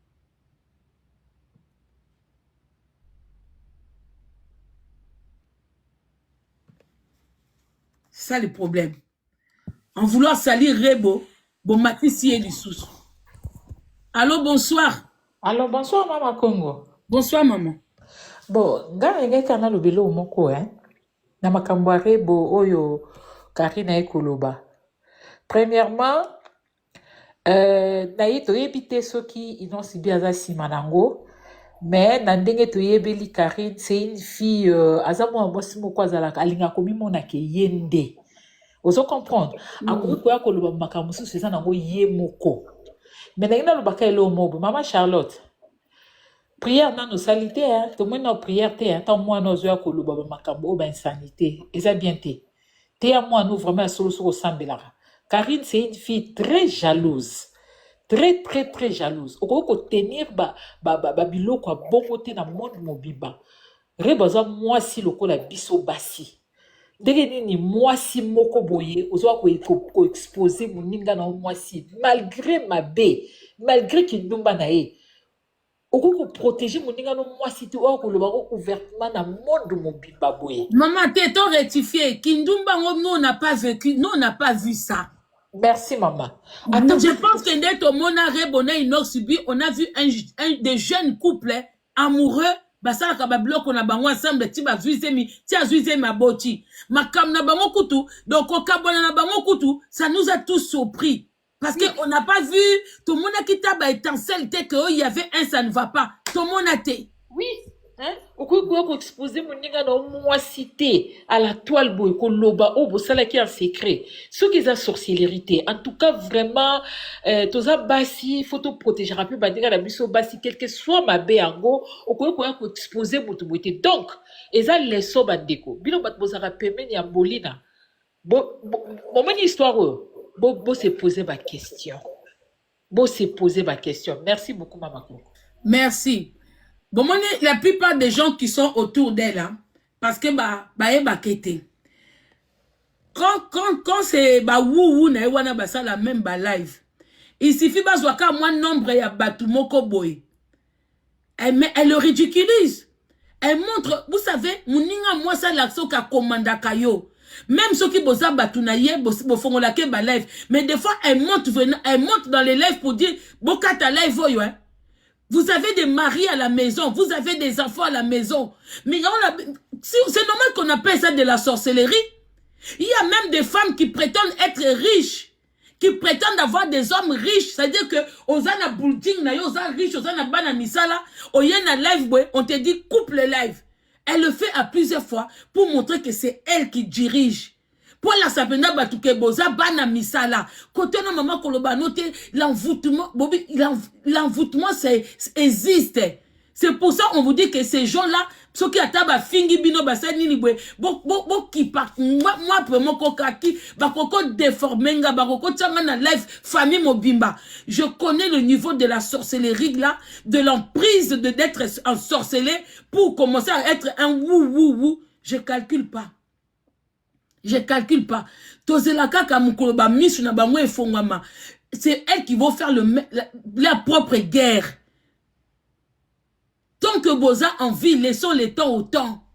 C'est ça le problème. En vouloir salir Rebo, bon matisi et du sous. Allô, bonsoir. Allô, bonsoir, Maman Congo. Bonsoir, maman. Bon, nganga kana lobelo moko, hein. Na makambo Rebo oyo Karina ekoloba. Premièrement, na yeto yebite soki Inox Subi aza sima nango. Mais na ndenge toyebeli Karine, c'est une fille aza mwa mwasi moko azalaka alinga komimona ke yende. Ozo comprendre? Akoki koya koloba makambo mosusu eza nango ye moko. Mais ndenge nalobaka elo mobo, Maman Charlotte. Prière nano salité, hein. Tout le monde a prière te, hein. Tant moi nous oya koloba makambo ba insanité. Eza bien te. Te à moi nous vraiment solo solo sambelara. Karine c'est une fille très jalouse. Très, très, très jalouse. Au ko tenir biloko a bon côté na monde mobiba. Rebaza moi si loko la biso basi. Dege ni moi si moko boye, ozo ko exposer moninga na moi si malgré ma bé, malgré qu'il ndumba na e. Oko ko protéger moninga no moi si tu o ko loba ko ouvertement na monde mobiba boye. Maman, t'es ton rectifié. Kindumba nous on n'a pas vécu, nous on n'a pas vu ça. Merci, maman. Attends, je pense que dès que mon arrêt bonnet Inox Subi, on a vu un des jeunes couples amoureux basalaka babiloko na bango ensemble ti bazwizemi ti azwizemi aboti makam na bango kutu donc okabwana na bango kutu ça nous a tous surpris parce que on n'a pas vu tout le monde a quitté ba étincelle que il y avait un ça ne va pas tout le monde a été oui hein okoki exposer moninga na moi cité à la toile boy ko loba o bosala ki en secret ce qui est sorcellerie en tout cas vraiment toza basi photo protéger un peu bandinga na biso basi quel que soit ma yango okoki ko exposer mutu boité donc eza leso bandeko bino bat bozaka pemeni ya bolina moment histoire bo se poser ma question merci beaucoup maman merci. Bon, la plupart des gens qui sont autour d'elle, hein, parce que quand c'est ça la même live, il suffit de moins nombre ya batu moko boy. Elle le ridiculise. Elle montre, vous savez, muninga moi ça l'action ka commanda kayo. Même ceux qui bosa batu na ye bofongola ke ba live, mais des fois elle monte dans les lives pour dire bokata live voyo hein. Vous avez des maris à la maison, vous avez des enfants à la maison. Mais c'est normal qu'on appelle ça de la sorcellerie. Il y a même des femmes qui prétendent être riches, qui prétendent avoir des hommes riches. C'est-à-dire que Ozana building, Ozana riche, Ozana bana misala, Oyena live, on te dit coupe le live. Elle le fait à plusieurs fois pour montrer que c'est elle qui dirige. Pour la sapena batuke boza bana misala. Côté no maman koloba note l'envoûtement, Bobby, l'envoûtement c'est existe. C'est pour ça on vous dit que ces gens-là, ceux qui ataba fingi bino basa nini bwe, bo qui part moi vraiment kokaki, ba koko déformenga, ba koko tanga na live famille mobimba. Je connais le niveau de la sorcellerie là, de l'emprise d'être ensorcelé pour commencer à être un wou. Je calcule pas. Je calcule pas. C'est elle qui va faire la propre guerre. Tant que Boza en vie, laissons les temps au temps.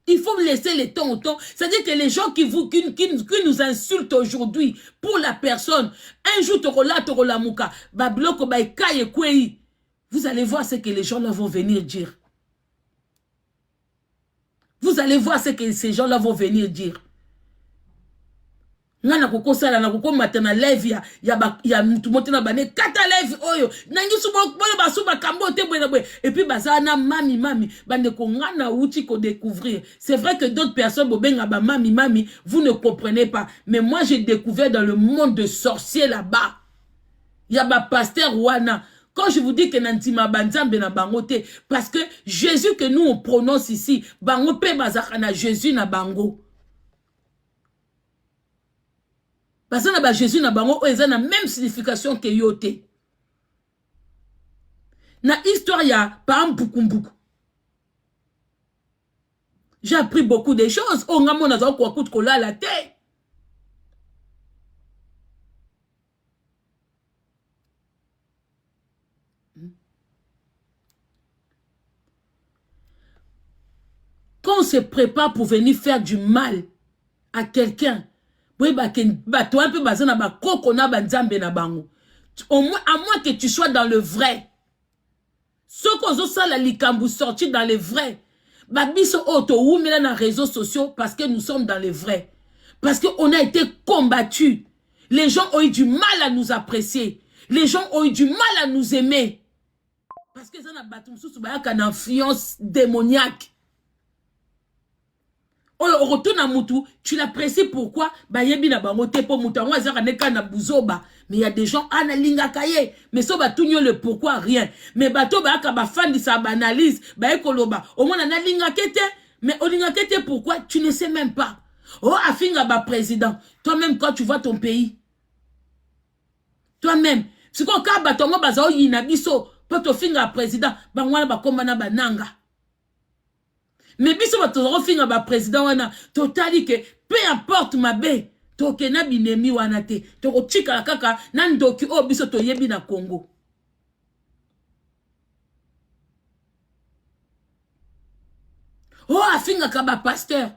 Il faut laisser les temps au temps. C'est-à-dire que les gens qui nous insultent aujourd'hui pour la personne, un jour torola muka, babloko baikaye kwei. Vous allez voir ce que les gens là vont venir dire. Vous allez voir ce que ces gens-là vont venir dire. Ngana koko sala na koko matana live ya mutu motena bane kata live oyo nangi subo bole basuba kambote bwe et puis bazana mami bande ko ngana uti ko découvrir. C'est vrai que d'autres personnes bobenga ba mami vous ne comprenez pas, mais moi j'ai découvert dans le monde de sorciers là-bas. Il y a ba pasteur wana. Quand je vous dis que Nantima Banzambe na bangote, parce que Jésus que nous on prononce ici, bango pe bazakana Jésus na bango. Parce que na Jésus na bango, ils ont la même signification que yote. Na histoire ya par beaucoup. J'ai appris beaucoup de choses. Oh ngamo na zo kwa kola la tête. Quand on se prépare pour venir faire du mal à quelqu'un, à moins que tu sois dans le vrai. Ce qu'on a la likambu sorti dans le vrai. Babiso auto ou mais dans les réseaux sociaux parce que nous sommes dans le vrai. Parce qu'on a été combattus. Les gens ont eu du mal à nous apprécier. Les gens ont eu du mal à nous aimer. Parce que ça n'a pas une influence démoniaque. On retourne à Moutou, tu l'apprécies pourquoi? Mais il y a des gens, mais ça va tout le pourquoi, rien. Mais bateau, fan ça banalise, au moins on a lingakete, mais on lingakete pourquoi? Tu ne sais même pas. Oh, afinga président, toi-même quand tu vois ton pays, toi-même, c'est qu'on ka batongo bazao yinabiso, poto finga président, bangwana bakomana bananga. Mais biso batozoro finga ba président wana totali que peu importe mabe tokena binemi wana te toko chika la kaka nandoki o biso toyebi na Congo. Oh afinga kaba pasteur.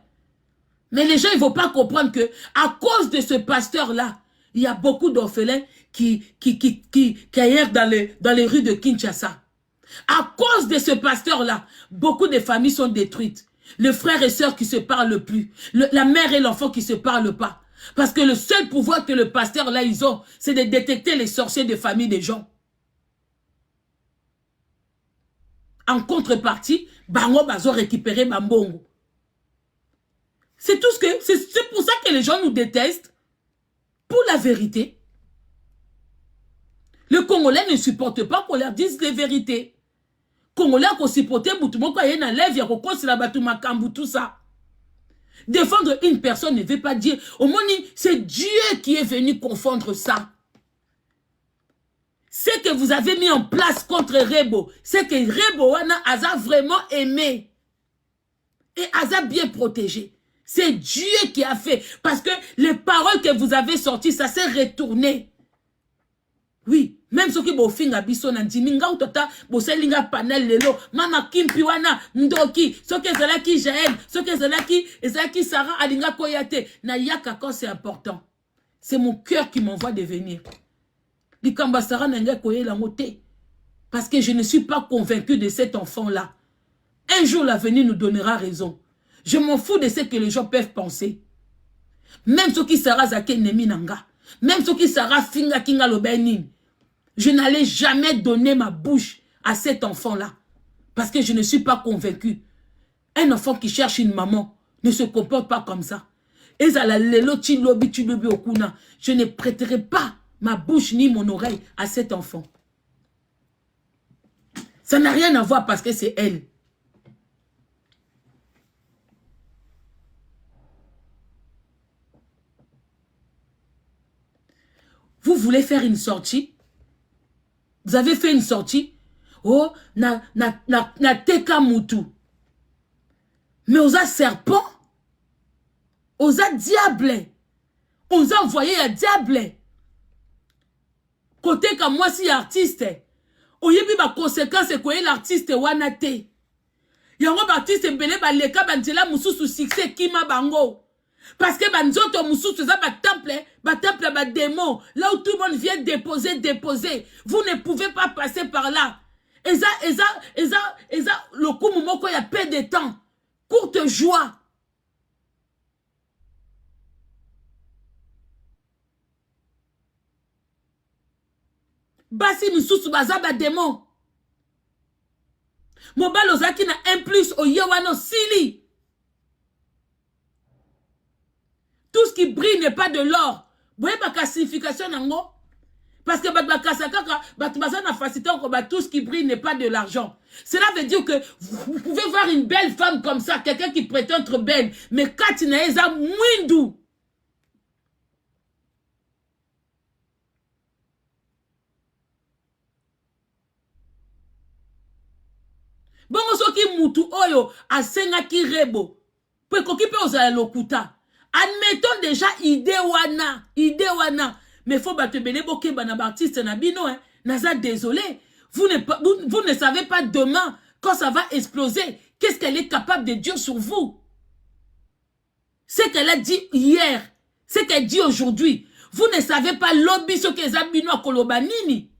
Mais les gens ils vont pas comprendre que à cause de ce pasteur là, il y a beaucoup d'orphelins qui errent dans les rues de Kinshasa. À cause de ce pasteur-là, beaucoup de familles sont détruites. Les frères et sœurs qui se parlent plus. La mère et l'enfant qui se parlent pas. Parce que le seul pouvoir que le pasteur là ils ont, c'est de détecter les sorciers de famille des gens. En contrepartie, bango bazo récupérer bambongo. C'est tout ce que c'est pour ça que les gens nous détestent. Pour la vérité. Le Congolais ne supporte pas qu'on leur dise les vérités. Congolais qu'on supporte boutumoko y na lèvre ya kokosila batu makambu tout ça. Défendre une personne ne veut pas dire au moins c'est Dieu qui est venu confondre ça. Ce que vous avez mis en place contre Rebo, c'est que Rebo wana a vraiment aimé et a bien protégé. C'est Dieu qui a fait parce que les paroles que vous avez sorties, ça s'est retourné. Oui, même ceux qui bofinga biso na ndiminga utata boselinga panel lelo mama kimpi wana ndoki ceux qui zalaki Jaël ceux qui zalaki Sarah alinga koyate na yaka quand c'est important. C'est mon cœur qui m'envoie de venir. Likamba Sarah nanga koyela moté parce que je ne suis pas convaincu de cet enfant là. Un jour l'avenir nous donnera raison. Je m'en fous de ce que les gens peuvent penser. Même ceux qui Sarah zake nemi nanga, même ceux qui Sarah finga kinga lobeni. Je n'allais jamais donner ma bouche à cet enfant-là. Parce que je ne suis pas convaincu. Un enfant qui cherche une maman ne se comporte pas comme ça. Je ne prêterai pas ma bouche ni mon oreille à cet enfant. Ça n'a rien à voir parce que c'est elle. Vous voulez faire une sortie? Vous avez fait une sortie. Oh, na teka mutu. Mais osa serpent. Osa diable. Osa envoyé à diable. Côté comme moi si artiste. Oyebi ba conséquence que l'artiste wana te. Yango artiste belé ba leka banjela mususu succès kima bango. Parce que banzoto mususu za ba temple ba démon là où tout le monde vient déposer. Vous ne pouvez pas passer par là. Eza le coup moko ya peu de temps. Courte joie. Basi mususu baza ba démon. Mobile ozaki na 1+ au yewano sili. Tout ce qui brille n'est pas de l'or. Vous voyez ma signification nango? Parce que tout ce qui brille n'est pas de l'argent. Cela veut dire que vous pouvez voir une belle femme comme ça, quelqu'un qui prétend être belle, mais quand il n'est pas mwindu. Bon, soki mutu oyo asenga ki Rebo. Pe koki pe ozala lokuta. Admettons déjà idée wana. Mais faut battre belé boke bana artiste na bino hein. Naza désolé. Vous ne savez pas demain quand ça va exploser. Qu'est-ce qu'elle est capable de dire sur vous? Ce qu'elle a dit hier, ce qu'elle dit aujourd'hui. Vous ne savez pas lobby ce que zabino a kolobanini.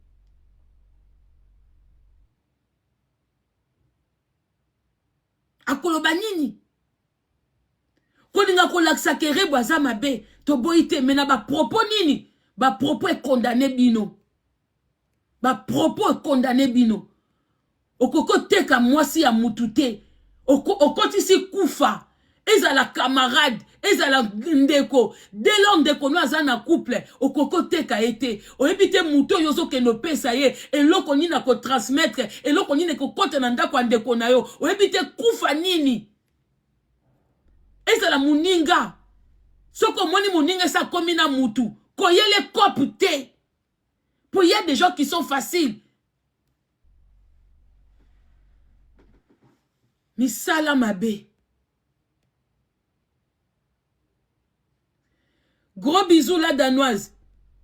A kolobanini. Kolinga kolaksa ke Rebo aza mabe to boite mena ba propos nini ba propos est condamné bino ba propos est condamné bino okoko teka mwasi ya mutute okoti si kufa ezala camarade ezala ndeko dès l'homme ndeko no aza na couple okoko teka ete oyebite muto yozo ke no pesa ye eloko nini na ko transmettre eloko nini ko kota na ndako ndeko na yo oyebite kufa nini. Et c'est la muninga. Soko moni muninga sa komina mutu. Koyele kopute. Pour y a des gens qui sont faciles. Misala mabe. Gros bisous la danoise.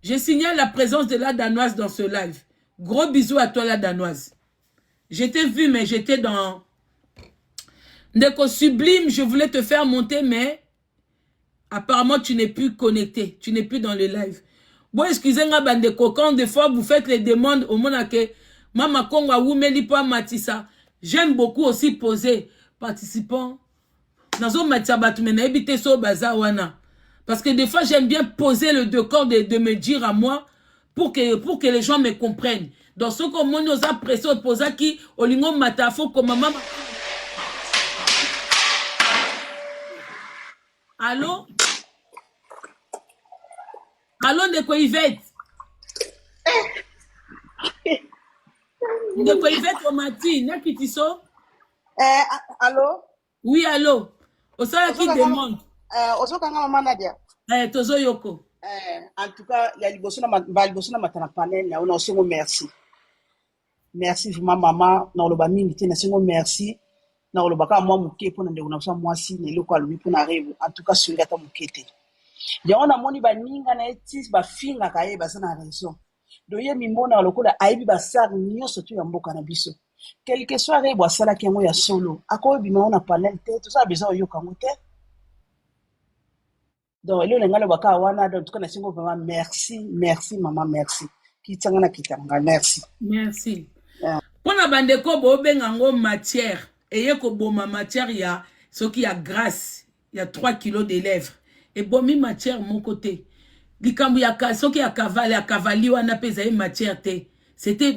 Je signale la présence de la danoise dans ce live. Gros bisous à toi la danoise. J'étais vu mais j'étais dans... Ndeko Sublime, je voulais te faire monter, mais apparemment tu n'es plus connecté, tu n'es plus dans le live. Bon, excusez-moi, Bandeko, quand des fois vous faites les demandes au monde que Mama Kongo Woumeli po Matissa. J'aime beaucoup aussi poser participants. Nazo Matissa Batumena ebite so bazawana. Parce que des fois j'aime bien poser le décor de me dire à moi pour que les gens me comprennent. Dans ce que moi nous apprécions poser qui olingo matafo comme maman. Allô? Allô, Ndeko Yvette? Ndeko Yvette Omati, Nakitiso? Allô? Oui, allô? Osala qui demande? Osokanga maman Nadia. Tozo Yoko. En tout cas, il y a liboso na matana panel na on osengo merci. Merci vraiment maman na loba mingi te na sengo merci. Na loba ka moi muke pona ndeko na so moi si ne loko alubi pona revo. En tout cas, sur ta mukete. Ya on a moni ba ninga na etis ba finga kaye ba sana raison. Doye mimona lokola aibi ba sar nyonso tu ya mboka na biso. Quel que soit rebo sala ki yango ya solo. Akoyo bima on a panel te, tout ça besoin yo kango te. Donc, le ngalo baka wana donc tout cas nasingo vraiment merci maman merci. Kitanga kitanga merci. Merci. Pona bandeko bo bengango matière eye ko boma matière ya soki ya grâce, il y a 3 kilos de lèvres et bomi matière mon côté. Likambu ya soki ya cavali wana pesa e matière te. C'était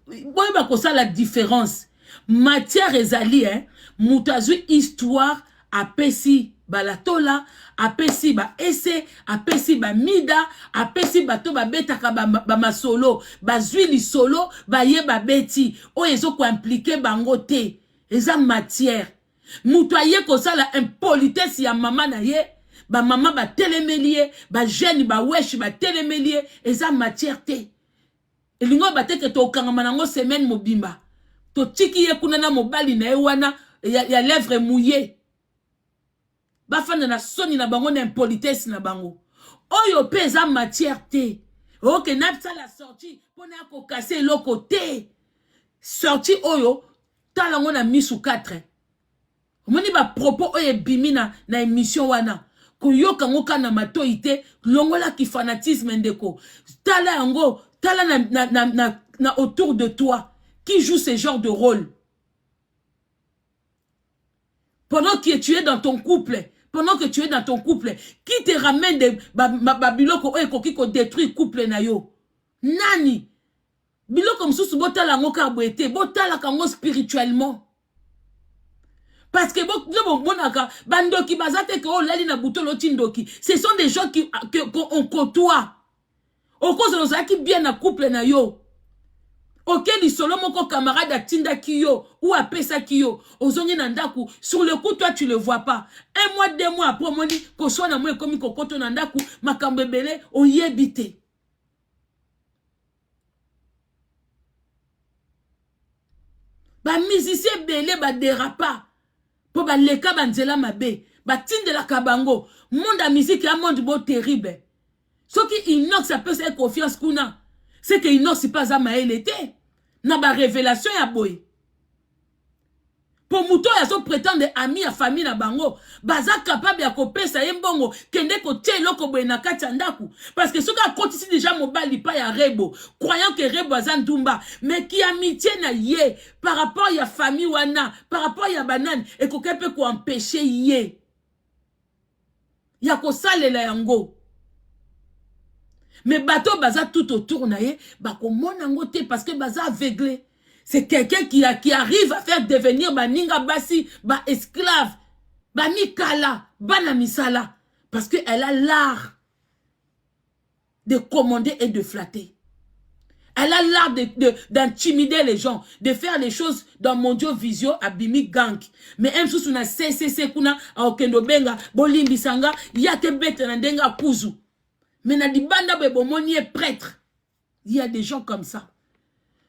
boy ba ko ça la différence. Matière ezali mutazu histoire apesi balatola apesi ba ese apesi ba mida apesi bato ba betaka ba masolo bazwi li solo ba ye ba beti o ezo ko impliquer bango te eza matière muto aye ko sala impolitesse ya mama na ye ba mama ba telemelie ba jeune ba wesh ba telemelie eza matière te elingo bateke to kangama nango semaine mobimba to tiki ye kuna na mobali na ye wana ya lèvre mouillée bafana na soni na bango na impolitesse na bango oyo pesa matière te ok na la sortie pona ko casser le côté sortie oyo talango na misu 4 moni ba propos oyo bimina na émission wana koyoka ngoka na matoite longola ki fanatisme ndeko tala yango tala na autour de toi qui joue ce genre de rôle pendant que tu es dans ton couple. Pendant que tu es dans ton couple, qui te ramène des babiloko eko qui ko détruit couple na yo? Nani? Biloko msusu botala ngo ka boete, botala kango spirituellement. Parce que bonaka bandoki bazate ko lali na butolo tindoki. Ce sont des gens qu'on côtoie. Au cause de ça qui bien na couple na yo. Auquel il solo moko camarade à Tinda Kiyo ou à Pesa Kiyo, aux ongles nandaku, sur le coup, toi tu le vois pas. 1 mois, 2 mois après, on dit que soit na moi comme kokoto nandaku, makambebele, on y habite. Ba musicien belé ba dérapa, pour ba leka banzela mabe, ba tinde la kabango, monde à musique et un monde beau terrible. Ce qui inox ça peut faire confiance kuna. C'est que inox c'est pas à maëlete. Na ba révélation ya boy. Pour muto ya so prétendre ami ya famille na bango, baza capable ya kopesa yembongo kende ko tie loko boy na kati ndaku parce que ce ka kotisi déjà mobali pa ya rebo, croyant que rebo azandumba, mais qui amitié na ye par rapport ya famille wana, par rapport ya banane et ko kepe ko empêcher ye. Ya ko salela yango. Mais bateau baza tout autour na ye, ba ko monango te parce que baza aveuglé. C'est quelqu'un qui arrive à faire devenir ba ninga basi, ba esclave, ba mikala, ba na misala parce que elle a l'art de commander et de flatter. Elle a l'art d'intimider les gens, de faire les choses dans Mondio Visio abimi gang. Mais même sous na CCC kuna okendo benga bolimbi sanga yate bete na ndenga kuzu. Mais na dibanda bomoni est prêtre. Il y a des gens comme ça.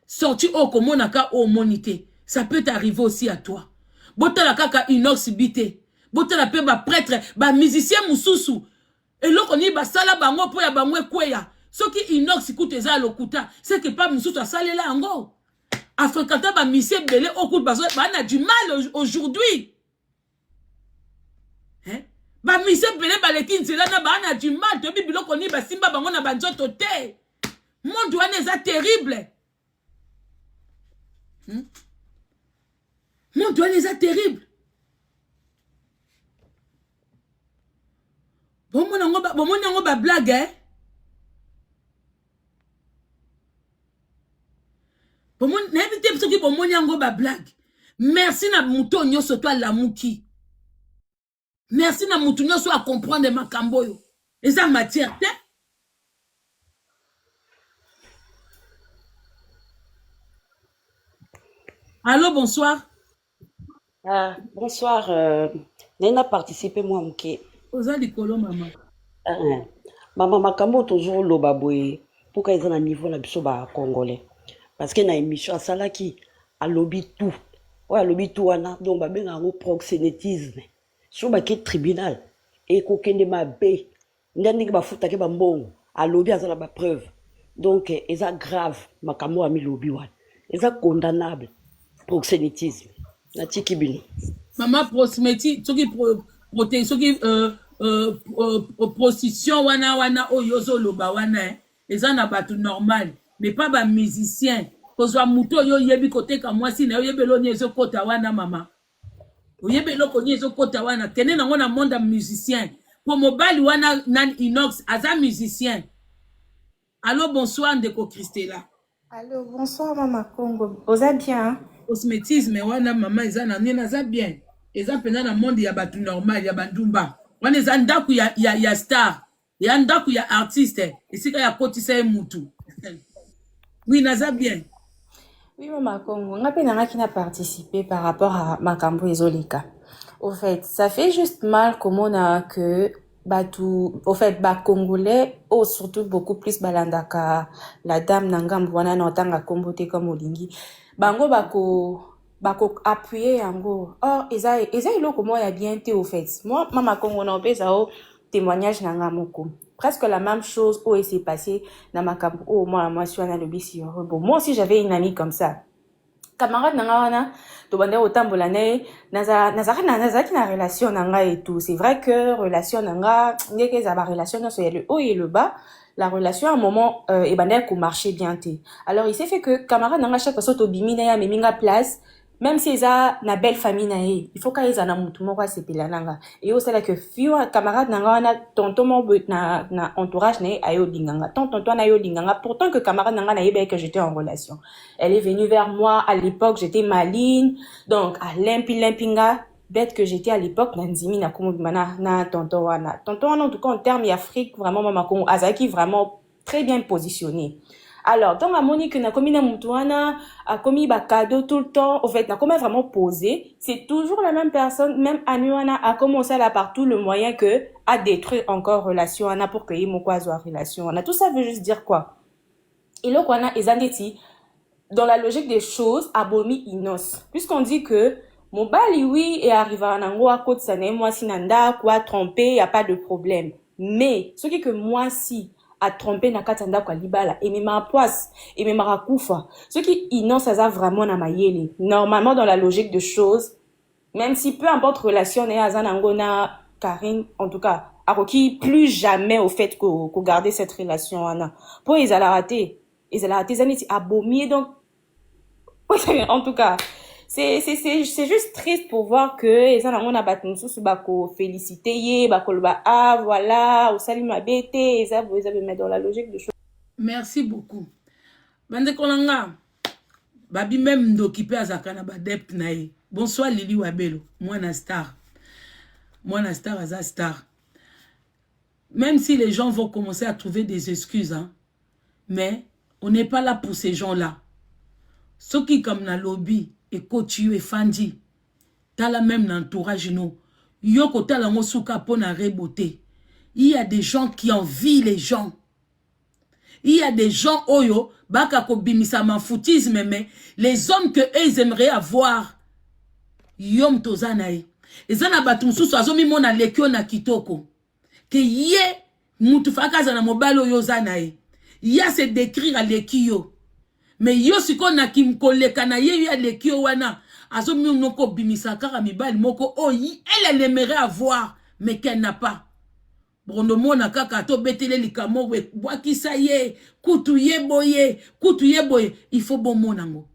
Sorti au komonaka au monité. Ça peut t'arriver aussi à toi. Botala kaka inox bité. Botala pe ba prêtre, ba musicien mususu. Et l'autre ni ba sala bango po ya bangwe kweya. Ce qui inox écoute za lokuta, c'est que pas mususu a salé là ango. A fréquenter ba musicien belé au coup de bazo, ba na du mal aujourd'hui. Hein? Ba mise belé ba lekin zela na ba na du mal to bibilo koni ba simba bango na banzoto te. Monde wana eza terrible. Mon doigt les a terrible. Bon, mon ba blague, hein? Bon, mon n'invite ce qui bon mon ba blague. Merci na mouton nyoso toi la mouki. Merci na mouton nyoso à comprendre ma camboyo. Et ça matière, hein? Allô, bonsoir. Ah, bonsoir. Nena participé moi mouké. Oza likolo maman. Maman makambo toujours loba boye pour qu'ils aient un niveau la biso ba congolais. Parce que na émission à salaki a lobby tout. Ouais, lobby tout wana donc ba benga ngo proxénétisme. Sur ba ke tribunal et ko kende ma bé. Ndani ba futa ke ba mbongo. A lobby azala ba preuve. Donc eza grave makambo ami lobby wana. Eza condamnable proxénétisme. Na tikibino. Maman proxénétisme prostitution wana oyozo loba wana eza na batu normal mais pas ba musicien kozwa muto yo yebi côté ka mwasi na yo yebelo nyezo kota wana mama oyebelo ko nyezo kota wana kene nango na monde musicien pour mobali wana nan inox aza musicien. Allô, bonsoir ndeko Christella. Allô, bonsoir Mama Congo. Oza bien? Cosmétisme wana mama eza na nena za bien. Eza pena na monde ya batu normal ya bandumba. Wana eza ndaku ya star. Ya ndaku ya artiste. Esika ya kotisa mutu. Oui, naza bien. Oui, Mama Congo. Nga pe nanga qui n'a participé par rapport à Makambo Ezolika. Au fait, ça fait juste mal comme on a que Batou, au fait, Congolais, surtout beaucoup plus balandaka la dame nangam wana notanga kombote comme olingi. Bango bako appuyer yango. Or, eza ilo comment ya bien été au fait. Moi, Mama Congo na opesa o témoignage nangamoko. Presque la même chose où il s'est passé dans ma camp. Oh, moi, je suis un alobisi. Bon, moi aussi, j'avais une amie comme ça. Camarade nanga to bande otambola ne naza qui na relation nanga et tout. C'est vrai que relation nanga ngeke za ba relation no so le haut et le bas. La relation à un moment et bandel ko marcher bien té. Alors il s'est fait que camarade nanga chaque fois to bimina ya meminga place. Même si eza na belle famille na ye, il faut ka eza na mutu moko sepela nanga. Et au c'est que fiu camarade nanga na tonton mo na entourage na ayo linganga. Tonton na yo linganga pourtant que camarade nanga na yebe que j'étais en relation. Elle est venue vers moi à l'époque, j'étais maligne. Donc à limpinga bête que j'étais à l'époque nanzimi na komodimana na tonton wana. Tonton wana en tout cas en termes Afrique vraiment Mama Congo azaki vraiment très bien positionné. Alors, dans la monique, na commis na mutuana, a commis ba cadeau tout le temps, au fait, na commis vraiment posé, c'est toujours la même personne, même Anuana a commencé à la partout le moyen que à détruire encore relation, ana pour que y mon quoi soit relation. Tout ça veut juste dire quoi? Et là, qu'on a ezandeti, dans la logique des choses, abomi inos. Puisqu'on dit que, mon bali, oui, et arrive à nango à côté, ça n'est moi si nanda, quoi, trompé, y a pas de problème. Mais, ce qui est que moi si, a trompé na katanda kwa libala et même poisse et même rakufa ce qui innonce ça vraiment na mayele normalement dans la logique de choses même si peu importe relation et azanangona Karine en tout cas aroki plus jamais au fait que garder cette relation ana pour ils allaient rater zaniti abomier donc en tout cas c'est juste triste pour voir que les gens on a battu sous bako féliciter bako ah voilà au salut ma bête ils avaient mettre dans la logique de choses. Merci beaucoup. Bande kolanga babi même ndokipé azakana ba dept nae. Bonsoir Lili Wabelo, moi na star aza star. Même si les gens vont commencer à trouver des excuses hein, mais on n'est pas là pour ces gens-là. Ceux qui comme na lobby et Kotiyo et Fandi, t'as la même entourage nous. Yoko t'as la mosuka pour na reboter. Il y a des gens qui envient les gens. Il y a des gens oyo baka ko bimisa manfoutisme mais les hommes que eux ils aimeraient avoir yom tozanae. Ezana batu mususu azomi mona lekio na kitoko. Que ye mutu fakaza na mobalo yo zanae. Ya se décrire à lekio. Mais yo siko na kimkoleka na ye ya lekio wana azomi noko bimisa kaka mibali moko oyi elle aimerait avoir mais qu'elle n'a pas. Brondo mona kaka to betele likamo we bwakisa ye kutu ye boye il faut bon monango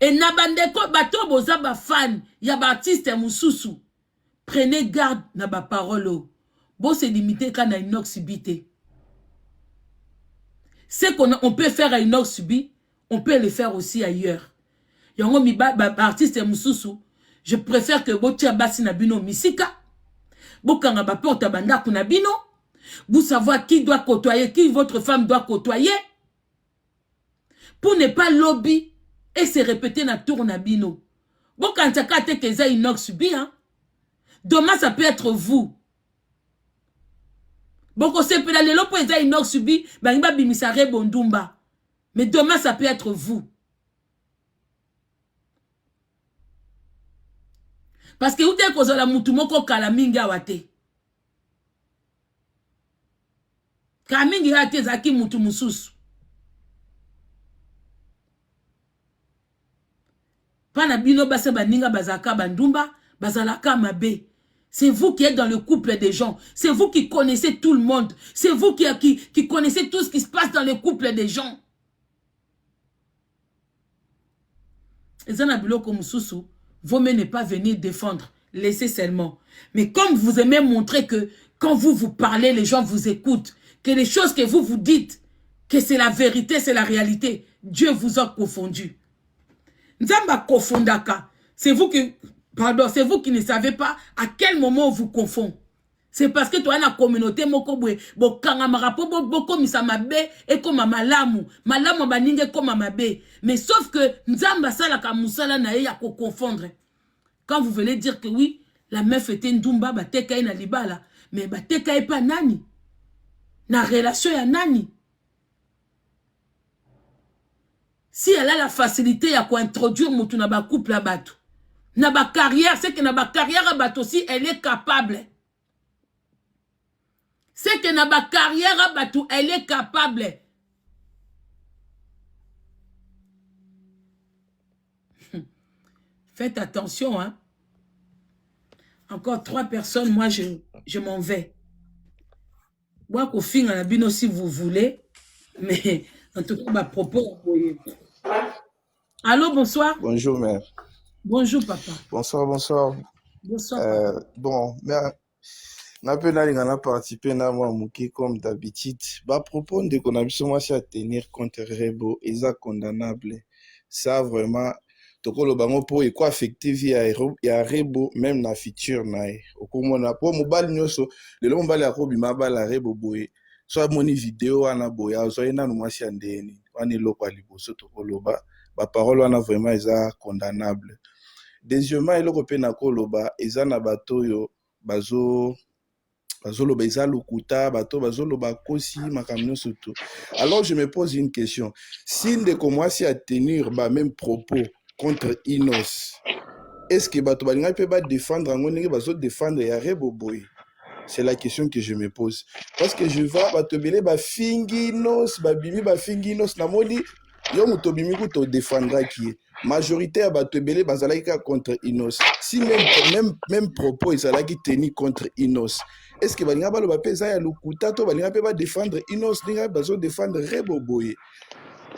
Et nabandeko bato boza ba fan ya ba artiste mususu. Prenez garde na ba parole. Bon se limiter quand na inox bité. Ce qu'on peut faire à inox bi, on peut le faire aussi ailleurs. Yango mi ba artiste mususu, je préfère que botia basi na bino misika. Bokanga ba porte banda kuna bino. Vous savez qui doit côtoyer, qui votre femme doit côtoyer. Pour ne pas lobby et se répéter na tour na bino. Bokantaka te que za inox bi hein. Demain ça peut être vous. Boko se pela lelo po eza inox bi, bangiba bimisare bondumba. Mais demain ça peut être vous. Parce que vous êtes cause la mutu moko kala mingi awate. Kala mingi awate zaki mutu mususu. Pana bino base baninga bazaka bandumba, bazalaka mabe. C'est vous qui êtes dans le couple des gens. C'est vous qui connaissez tout le monde. C'est vous qui connaissez tout ce qui se passe dans le couple des gens. Et Zanabiloko Mususu, vaut mieux ne pas venir défendre. Laissez seulement. Mais comme vous aimez montrer que quand vous parlez, les gens vous écoutent, que les choses que vous dites, que c'est la vérité, c'est la réalité, Dieu vous a confondu. Nzamba kofondaka. C'est vous qui... Pardon, c'est vous qui ne savez pas à quel moment on vous confond. C'est parce que toi, la communauté, mokobwe, bo kangamarapo, boko misamabe, et comme malamu. Malamu baninge comme mabe. Mais sauf que, nzamba sala kamusala na ya ko confondre. Quand vous venez dire que oui, la meuf était ndumba, bateka na libala, mais bateka pas nani. Na relation ya nani. Si elle a la facilité à quoi introduire moutou na ba couple à batou. Na ba carrière, c'est que na ba carrière abat aussi, elle est capable. C'est que na ba carrière abatou, elle est capable. Faites attention, hein. Encore 3 personnes, moi je m'en vais. Moi, qu'au fin, à la bino si vous voulez, mais en tout cas, ma propos. Allô, bonsoir. Bonjour, mère. Bonjour, papa. Bonsoir, bonsoir. Bonsoir, papa. Bon, mais n'a pas participé à moi, comme d'habitude. Bah, propos de qu'on a besoin à tenir contre Rebo, ils sont condamnables. Ça, vraiment, tokolo bango po eko affecté via Rebo, même na futur nae. Okomona po mobile nyoso, le mobile ya ko bima bala Rebo boye. Soit moni vidéo wana boya, soit ina numasi andeni. Wani loko aliboso tokolo ba parole wana vraiment eza condamnable. Deuxièmement, eloko pe na koloba eza na bato yo bazolo beza lokuta bato bazolo ba kosi makamno surtout. Alors je me pose une question. Si de commencer à tenir ba même propos contre Inos, est-ce que bato balinga pe ba défendre ngone bazo défendre ya Rebo boy? C'est la question que je me pose. Parce que je vois bato belé ba finginos, ba bibi ba finginos na moni yo muto bimi ko to défendra qui majorité à bato belé bazalaika contre Inos. Si même propos ezalaki tenu contre Inos. Est-ce que balinga balo ba pesa ya lukuta to balinga pe ba défendre Inos ninga bazo défendre Rebo boy?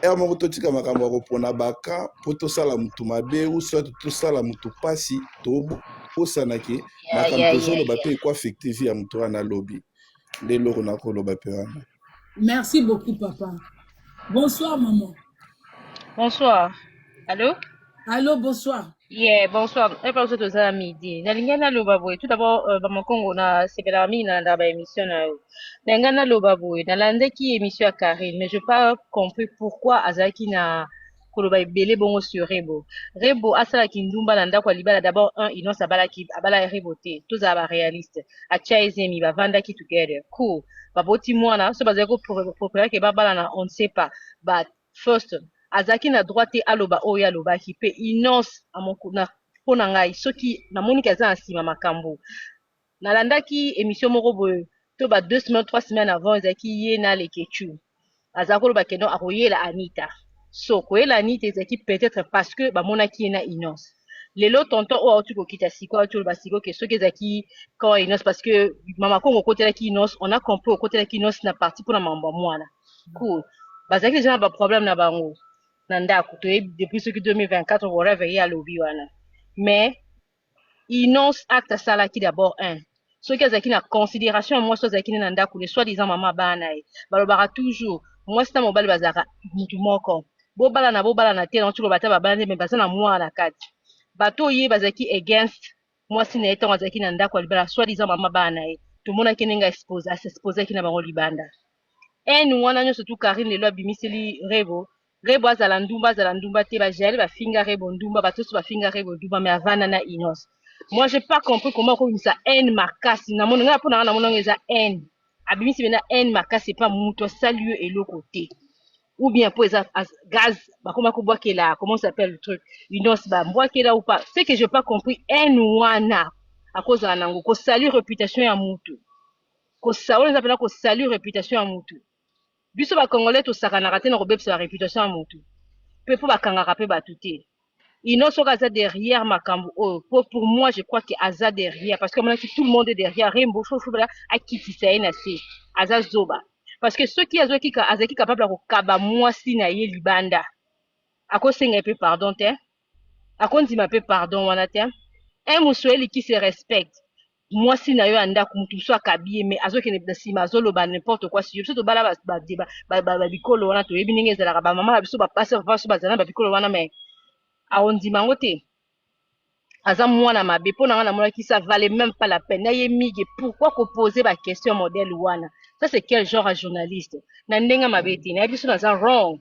Et mon totika makambo repona baka poto sala mutu mabe ou soit to sala mutu pasi to osanaki makambo zolo ba pe ko affecter vie ya mutu na lobby. Les loro na ko loba pe wana. Merci beaucoup, papa. Bonsoir, maman. Bonsoir. Allô? Allô, bonsoir. Yeah, bonsoir. Et pour vous à midi. Nalingana lobabwe. Tout d'abord, maman Congo na sepela mi na ndaba émission na. Nalingana lobabwe. Nalande ki émission à Karine, mais je pas compris pourquoi Azaki na koloba belé bongo sur Rebo. Rebo asala kindumba nanda kwa libala d'abord Inos abala ki abala Reboté. Tous aba réaliste. Acha ezemi ba vanda ki together. Cool. Baboti mwana so bazako propre ke babala na on ne sait pas. But first Azaki na droite aloba oya aloba ki pe Inos amonko na pona ngai soki na monika za nsima makambo. Nalandaki émission moko boye to ba 2 semaines 3 semaines avant Azaki ye na lekechu. Azako loba keno akoye la Anita. So koye la Anita Azaki peut-être parce que ba monaki na Inos. Lelo tonton o tu ko kita siko tu ba siko ke soki Azaki quand Inos parce que mama Kongo côté la Inos on a compris au côté la Inos na parti pour na mambo mwana. Cool. Bazaki les gens ba problème na bango. Nandako, depuis ce que 2024, on va réveiller à l'obi wana. Mais, innonce acte ça là qui d'abord un. Ceux qui ont une considération, moi, ceux qui n'ont pas soi-disant maman banaï. Balobara toujours. Moi, c'est mon bal bazara. Mutu moko. Bo bala na te, on tu le bata babane, mais bazana moi na kati. Bato yi bazaki against. Moi, si n'est pas bazaki nanda kwa libala, soi-disant maman banaï. Tout le monde a qui n'est exposé, à s'exposer qui n'a pas libanda. Et nous, on a surtout Karine, les lois bimiseli rebo. Rebo azalandumba te ba jali ba finga rebo ndumba ba tosu ba finga rebo ndumba mais avana na inos. Moi j'ai pas compris comment on ça haine makasi na mona nga pona na mona ngeza haine. Abimisi bena haine makasi pas muto saluer et le côté. Ou bien pour gaz ba comment ko boakela comment ça s'appelle le truc. Inos ba boakela ou pas. C'est que j'ai pas compris haine wana à cause de nango ko saluer réputation ya mutu. Ko saluer ça ko saluer réputation ya mutu. Biso ba congolais to sakanaka te na kobebisa réputation ya mutu. Peu pour bakangaka pe batuté. Ino soka za derrière makambo oh pour moi je crois que aza derrière parce que maintenant tout le monde est derrière Rembo fofu bala akitisa ina se aza zoba parce que ceux qui azaki capable ko kaba mwasi na ye libanda akosenga pe pardon te akondima pe pardon wana te un musweli qui se respecte mwasi na yo anda kumutu so akabie mais azoki ne sima azoloba n'importe quoi si surtout bala ba bikolo wana to yebi ninge ezalaka ba mama biso ba passer face bazana ba bikolo wana mais aondima ngote aza mwana mabe pona ngana mona qui ça valait même pas la peine na ye mige pourquoi ko poser ba question modèle wana ça c'est quel genre de journaliste na ndenga mabeti na biso na za wrong